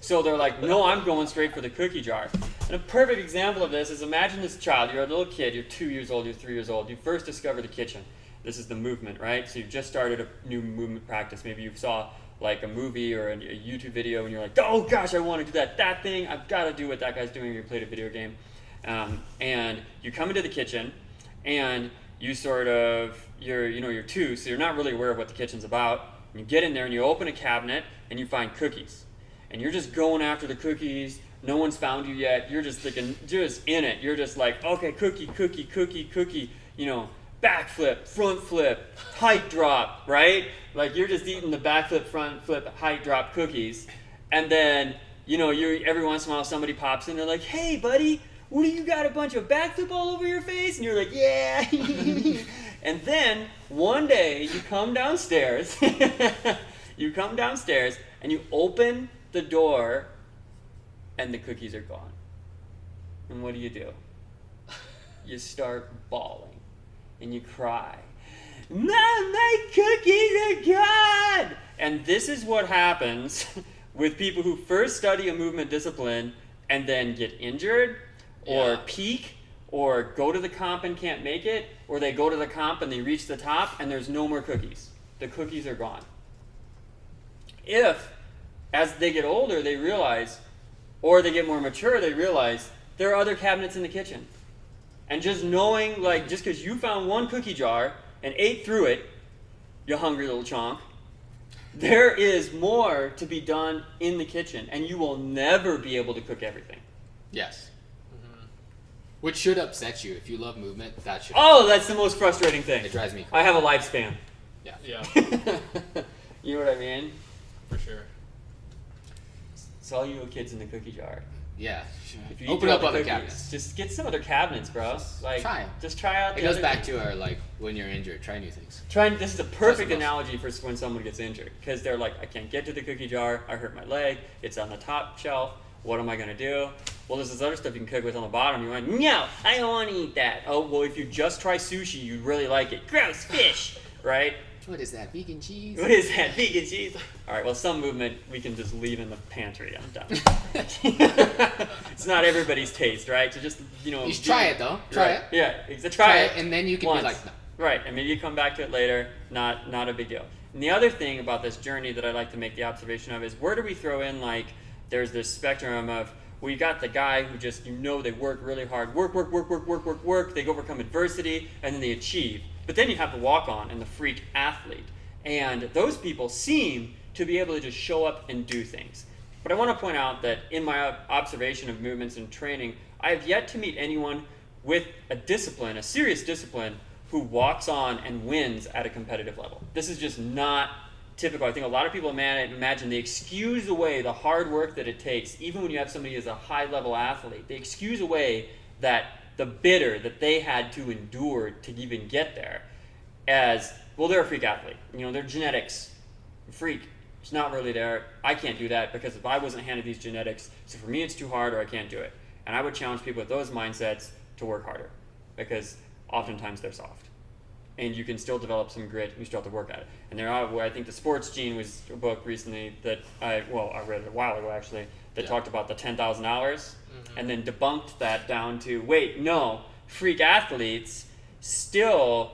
So they're like, no, I'm going straight for the cookie jar. And a perfect example of this is, imagine this child, you're a little kid, you're 2 years old, you're 3 years old, you first discover the kitchen. This is the movement, right? So you've just started a new movement practice. Maybe you saw like a movie or a YouTube video and you're like, oh gosh, I want to do that thing, I've got to do what that guy's doing. You played a video game. And you come into the kitchen and you sort of, you're 2, so you're not really aware of what the kitchen's about. And you get in there and you open a cabinet and you find cookies. And you're just going after the cookies. No one's found you yet. You're just thinking, just in it. You're just like, okay, cookie, backflip, front flip, height drop, right? Like you're just eating the backflip, front flip, height drop cookies. And then, every once in a while somebody pops in, they're like, hey buddy, what do you got, a bunch of backflip all over your face? And you're like, yeah. And then one day you come downstairs, and you open the door and the cookies are gone. And what do? You start bawling and you cry. Mom, my cookies are gone! And this is what happens with people who first study a movement discipline and then get injured or peak or go to the comp and can't make it, or they go to the comp and they reach the top and there's no more cookies. The cookies are gone. If, as they get older, they realize, or they get more mature, they realize there are other cabinets in the kitchen. And just knowing, just because you found one cookie jar and ate through it, you hungry little chonk, there is more to be done in the kitchen, and you will never be able to cook everything. Yes. Which should upset you. If you love movement, that should. Oh, that's the most frustrating thing. It drives me crazy. I have a lifespan. Yeah. You know what I mean? For sure. It's all you kids in the cookie jar. Yeah. If you Open up other cabinets. Just get some other cabinets, bro. Try 'em. Just try out. It goes back to our when you're injured, try new things. This is a perfect analogy for when someone gets injured, because they're like, I can't get to the cookie jar. I hurt my leg. It's on the top shelf. What am I gonna do? Well, there's this other stuff you can cook with on the bottom. You're like, no, I don't want to eat that. Oh, well, if you just try sushi, you'd really like it. Gross fish, right? What is that, vegan cheese? What is that, vegan cheese? All right, well, some movement we can just leave in the pantry. I'm done. It's not everybody's taste, right? So just, You should try it, though. Try it. Yeah, try it. And then you can once. be like, no. Right, and maybe you come back to it later. Not a big deal. And the other thing about this journey that I like to make the observation of is, where do we throw in, there's this spectrum of, we got the guy who just, they work really hard, work, they overcome adversity, and then they achieve. But then you have the walk-on and the freak athlete. And those people seem to be able to just show up and do things. But I want to point out that in my observation of movements and training, I have yet to meet anyone with a discipline, a serious discipline, who walks on and wins at a competitive level. This is just not typical. I think a lot of people imagine they excuse away the hard work that it takes, even when you have somebody who's a high-level athlete. They excuse away the bitter that they had to endure to even get there as, well, they're a freak athlete. Their genetics, freak, it's not really there. I can't do that because if I wasn't handed these genetics, so for me it's too hard or I can't do it. And I would challenge people with those mindsets to work harder, because oftentimes they're soft. And you can still develop some grit, and you still have to work at it. And I think The Sports Gene was a book recently that I read it a while ago actually, that talked about the 10,000 hours, and then debunked that down to, wait, no, freak athletes still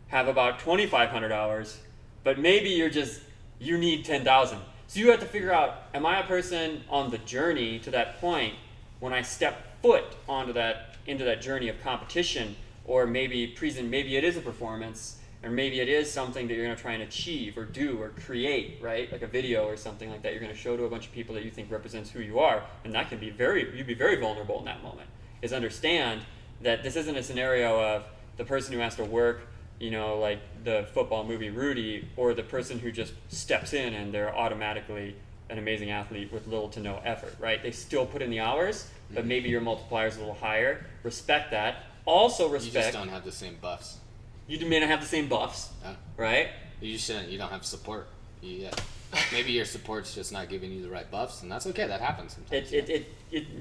have about 2,500 hours, but maybe you need 10,000. So you have to figure out, am I a person on the journey to that point when I step foot into that journey of competition? Or maybe it is a performance, or maybe it is something that you're going to try and achieve or do or create, right? Like a video or something like that you're going to show to a bunch of people that you think represents who you are. And that can be you'd be very vulnerable in that moment, is understand that this isn't a scenario of the person who has to work, like the football movie Rudy, or the person who just steps in and they're automatically an amazing athlete with little to no effort, right? They still put in the hours, but maybe your multiplier is a little higher. Respect that. Also respect. You just don't have the same buffs. You may not have the same buffs, right? You shouldn't. You don't have support. Maybe your support's just not giving you the right buffs, and that's okay. That happens sometimes.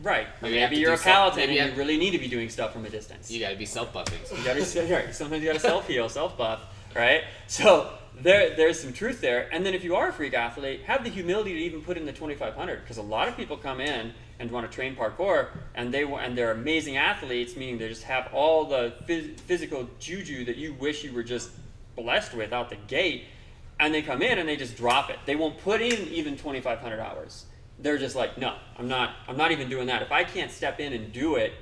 Right. Maybe you're a paladin and you really need to be doing stuff from a distance. You got to be self-buffing. Sometimes you got to self-heal, self-buff. right? So there's some truth there. And then if you are a freak athlete, have the humility to even put in the 2,500, because a lot of people come in and want to train parkour, and they're amazing athletes, meaning they just have all the physical juju that you wish you were just blessed with out the gate, and they come in and they just drop it. They won't put in even 2,500 hours. They're just like, no, I'm not even doing that. If I can't step in and do it,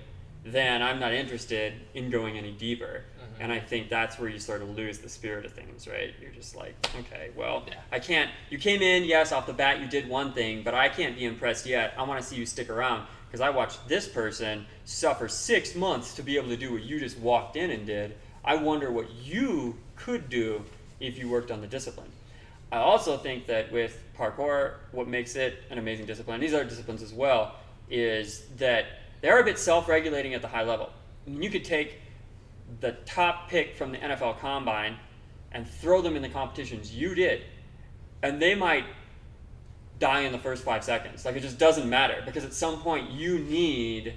then I'm not interested in going any deeper. Mm-hmm. And I think that's where you sort of lose the spirit of things, right? You're just like, okay, well, I can't. You came in, yes, off the bat you did one thing, but I can't be impressed yet. I want to see you stick around, because I watched this person suffer 6 months to be able to do what you just walked in and did. I wonder what you could do if you worked on the discipline. I also think that with parkour, what makes it an amazing discipline, and these other disciplines as well, is that they're a bit self-regulating at the high level. I mean, you could take the top pick from the NFL Combine and throw them in the competitions you did, and they might die in the first 5 seconds. Like, it just doesn't matter, because at some point you need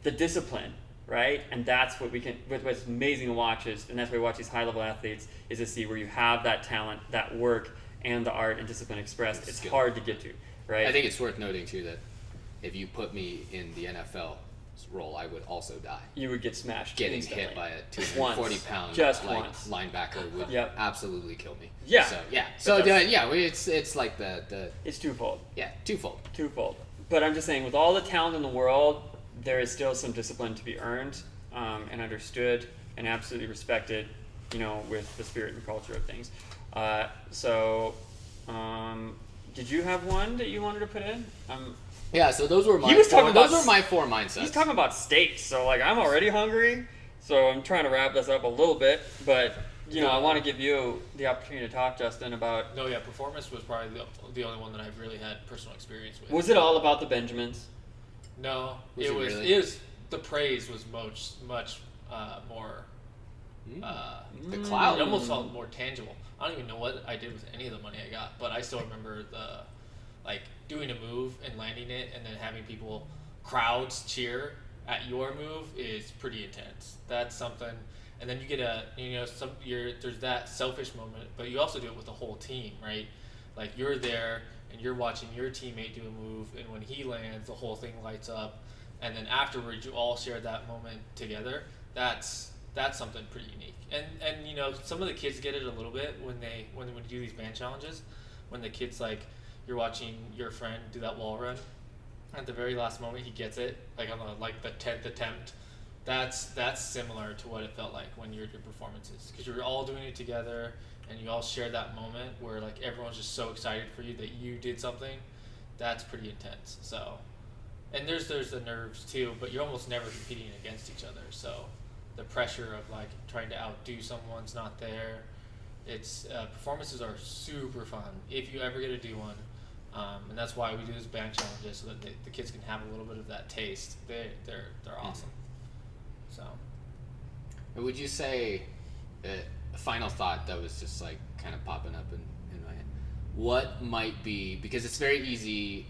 the discipline, right? And that's what what's amazing to watch is, and that's why we watch these high-level athletes, is to see where you have that talent, that work, and the art and discipline expressed. It's hard to get to, right? I think it's worth noting too that if you put me in the NFL role, I would also die. You would get smashed. Getting instantly. hit by a 240-pound linebacker would absolutely kill me. Yeah. It's like the it's twofold. Yeah, twofold. But I'm just saying, with all the talent in the world, there is still some discipline to be earned and understood and absolutely respected, with the spirit and culture of things. Did you have one that you wanted to put in? Yeah, so those were my four mindsets. He's talking about steaks, so I'm already hungry, so I'm trying to wrap this up a little bit, but I want to give you the opportunity to talk, Justin, about... No, yeah, performance was probably the only one that I've really had personal experience with. Was it all about the Benjamins? No, was the praise was much more... the cloud. It almost felt more tangible. I don't even know what I did with any of the money I got, but I still remember doing a move and landing it, and then having crowds cheer at your move is pretty intense. That's something. And then you get there's that selfish moment, but you also do it with the whole team, right? Like, you're there and you're watching your teammate do a move, and when he lands, the whole thing lights up, and then afterwards you all share that moment together. That's something pretty unique. And some of the kids get it a little bit when we do these band challenges, when the kids, you're watching your friend do that wall run, at the very last moment he gets it, on the 10th attempt. That's similar to what it felt like when you did your performances, because you're all doing it together and you all share that moment where everyone's just so excited for you that you did something. That's pretty intense. So, and there's the nerves too, but you're almost never competing against each other, so the pressure of trying to outdo someone's not there. It's performances are super fun if you ever get to do one, and that's why we do this band challenges, so that the kids can have a little bit of that taste. They're awesome. So, would you say a final thought that was just kind of popping up in my head? What might be, because it's very easy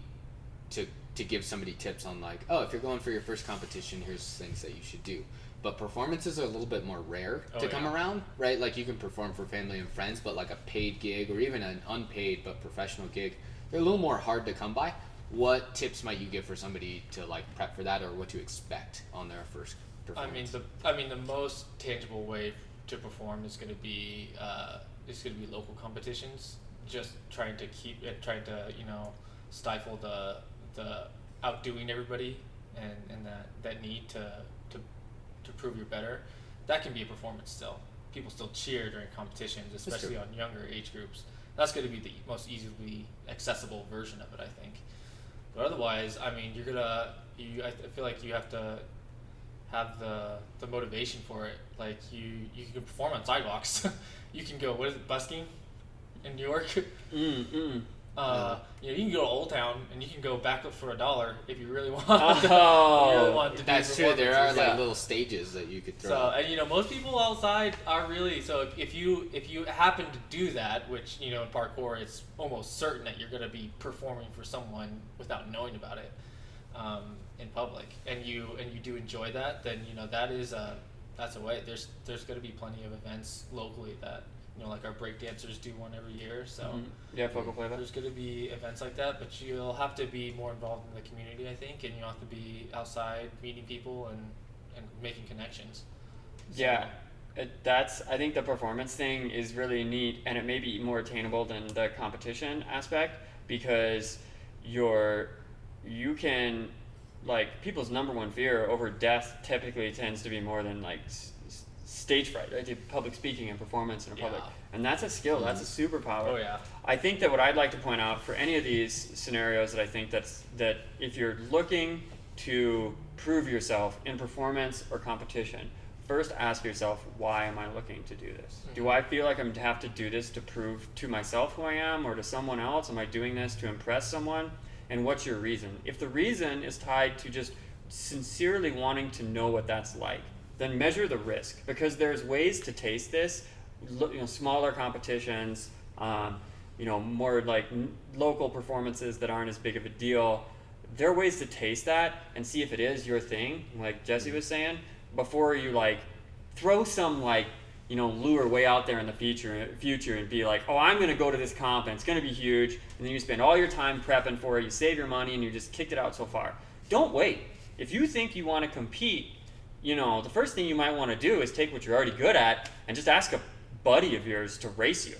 to give somebody tips on if you're going for your first competition, here's things that you should do. But performances are a little bit more rare to come around, right? You can perform for family and friends, but a paid gig or even an unpaid but professional gig, they're a little more hard to come by. What tips might you give for somebody to prep for that, or what to expect on their first performance? I mean the most tangible way to perform is going to be local competitions. Just trying to stifle the outdoing everybody and that need to prove you're better. That can be a performance still. People still cheer during competitions, especially on younger age groups. That's going to be the most easily accessible version of it, I think. But otherwise, I mean, I feel like you have to have the motivation for it. You can perform on sidewalks. You can go, busking in New York? You can go to Old Town and you can go back up for $1 if you really want. To that's true. There are little stages that you could throw. So, and most people outside are really, so if you happen to do that, which in parkour it's almost certain that you're going to be performing for someone without knowing about it in public, and you do enjoy that, then that's a way. There's going to be plenty of events locally that like our break dancers do one every year. So Yeah, focal play that. there's going to be events like that, but you'll have to be more involved in the community, I think, and you have to be outside meeting people and making connections. So, Yeah, I think the performance thing is really neat, and it may be more attainable than the competition aspect because you can, like, people's number one fear over death typically tends to be more than like stage fright, right? The public speaking and performance in a public, and that's a skill, that's a superpower. Oh yeah. I think that what I'd like to point out for any of these scenarios that I think that if you're looking to prove yourself in performance or competition, first ask yourself, why am I looking to do this? Do I feel like I'm to have to do this to prove to myself who I am or to someone else? Am I doing this to impress someone? And what's your reason? If the reason is tied to just sincerely wanting to know what that's like, then measure the risk, because there's ways to taste this. Smaller competitions, more like local performances that aren't as big of a deal. There are ways to taste that and see if it is your thing, like Jesse was saying, before you like throw some lure way out there in the future and be like, oh, I'm going to go to this comp and it's going to be huge, and then you spend all your time prepping for it, you save your money, and you just kicked it out so far. Don't wait. If you think you want to compete, the first thing you might want to do is take what you're already good at and just ask a buddy of yours to race you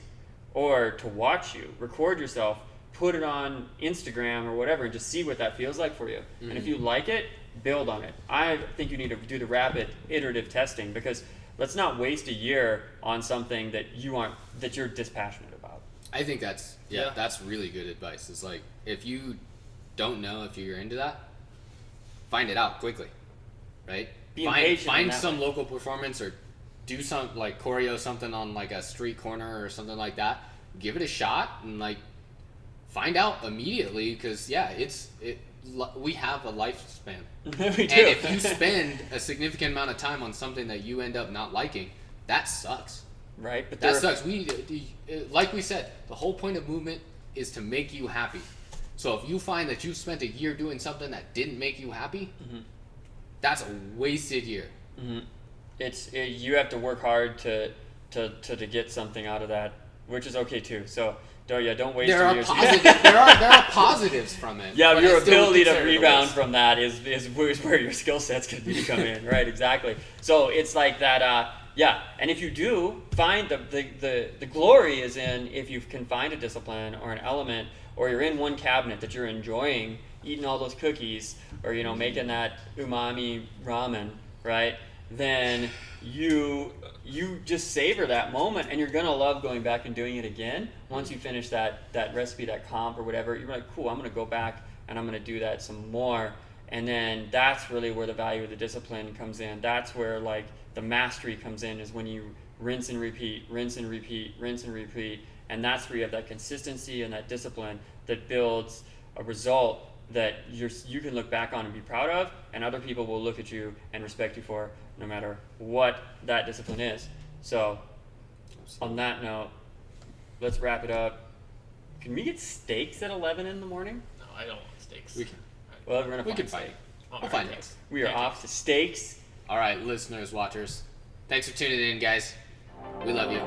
or to watch you, record yourself, put it on Instagram or whatever, and just see what that feels like for you. And if you like it, build on it. I think you need to do the rapid iterative testing, because let's not waste a year on something that you're dispassionate about. I think that's really good advice. It's like, if you don't know if you're into that, find it out quickly, right? Find some local performance, or do some like choreo something on like a street corner or something like that. Give it a shot and like find out immediately, because we have a lifespan. We do. And if you spend a significant amount of time on something that you end up not liking, that sucks. Right? But that sucks. Like we said, the whole point of movement is to make you happy. So if you find that you spent a year doing something that didn't make you happy, that's a wasted year. You have to work hard to get something out of that, which is okay too. So don't waste there years. There are positives from it. Yeah, your ability to rebound from that is where your skill set's going to come in. Right, exactly. So it's like that. And if you do find the glory is in if you can find a discipline or an element, or you're in one cabinet that you're enjoying eating all those cookies, or making that umami ramen, right? Then you just savor that moment, and you're gonna love going back and doing it again once you finish that recipe, that comp or whatever. You're like, cool, I'm gonna go back and I'm gonna do that some more. And then that's really where the value of the discipline comes in. That's where like the mastery comes in, is when you rinse and repeat, and that's where you have that consistency and that discipline that builds a result that you can look back on and be proud of, and other people will look at you and respect you for, no matter what that discipline is. So, on that note, let's wrap it up. Can we get steaks at 11 in the morning? No, I don't want steaks. We can. Well, we're gonna We find can steak. fight. Oh, We'll find pancakes. it. We are off to steaks. All right, listeners, watchers. Thanks for tuning in, guys. We love you.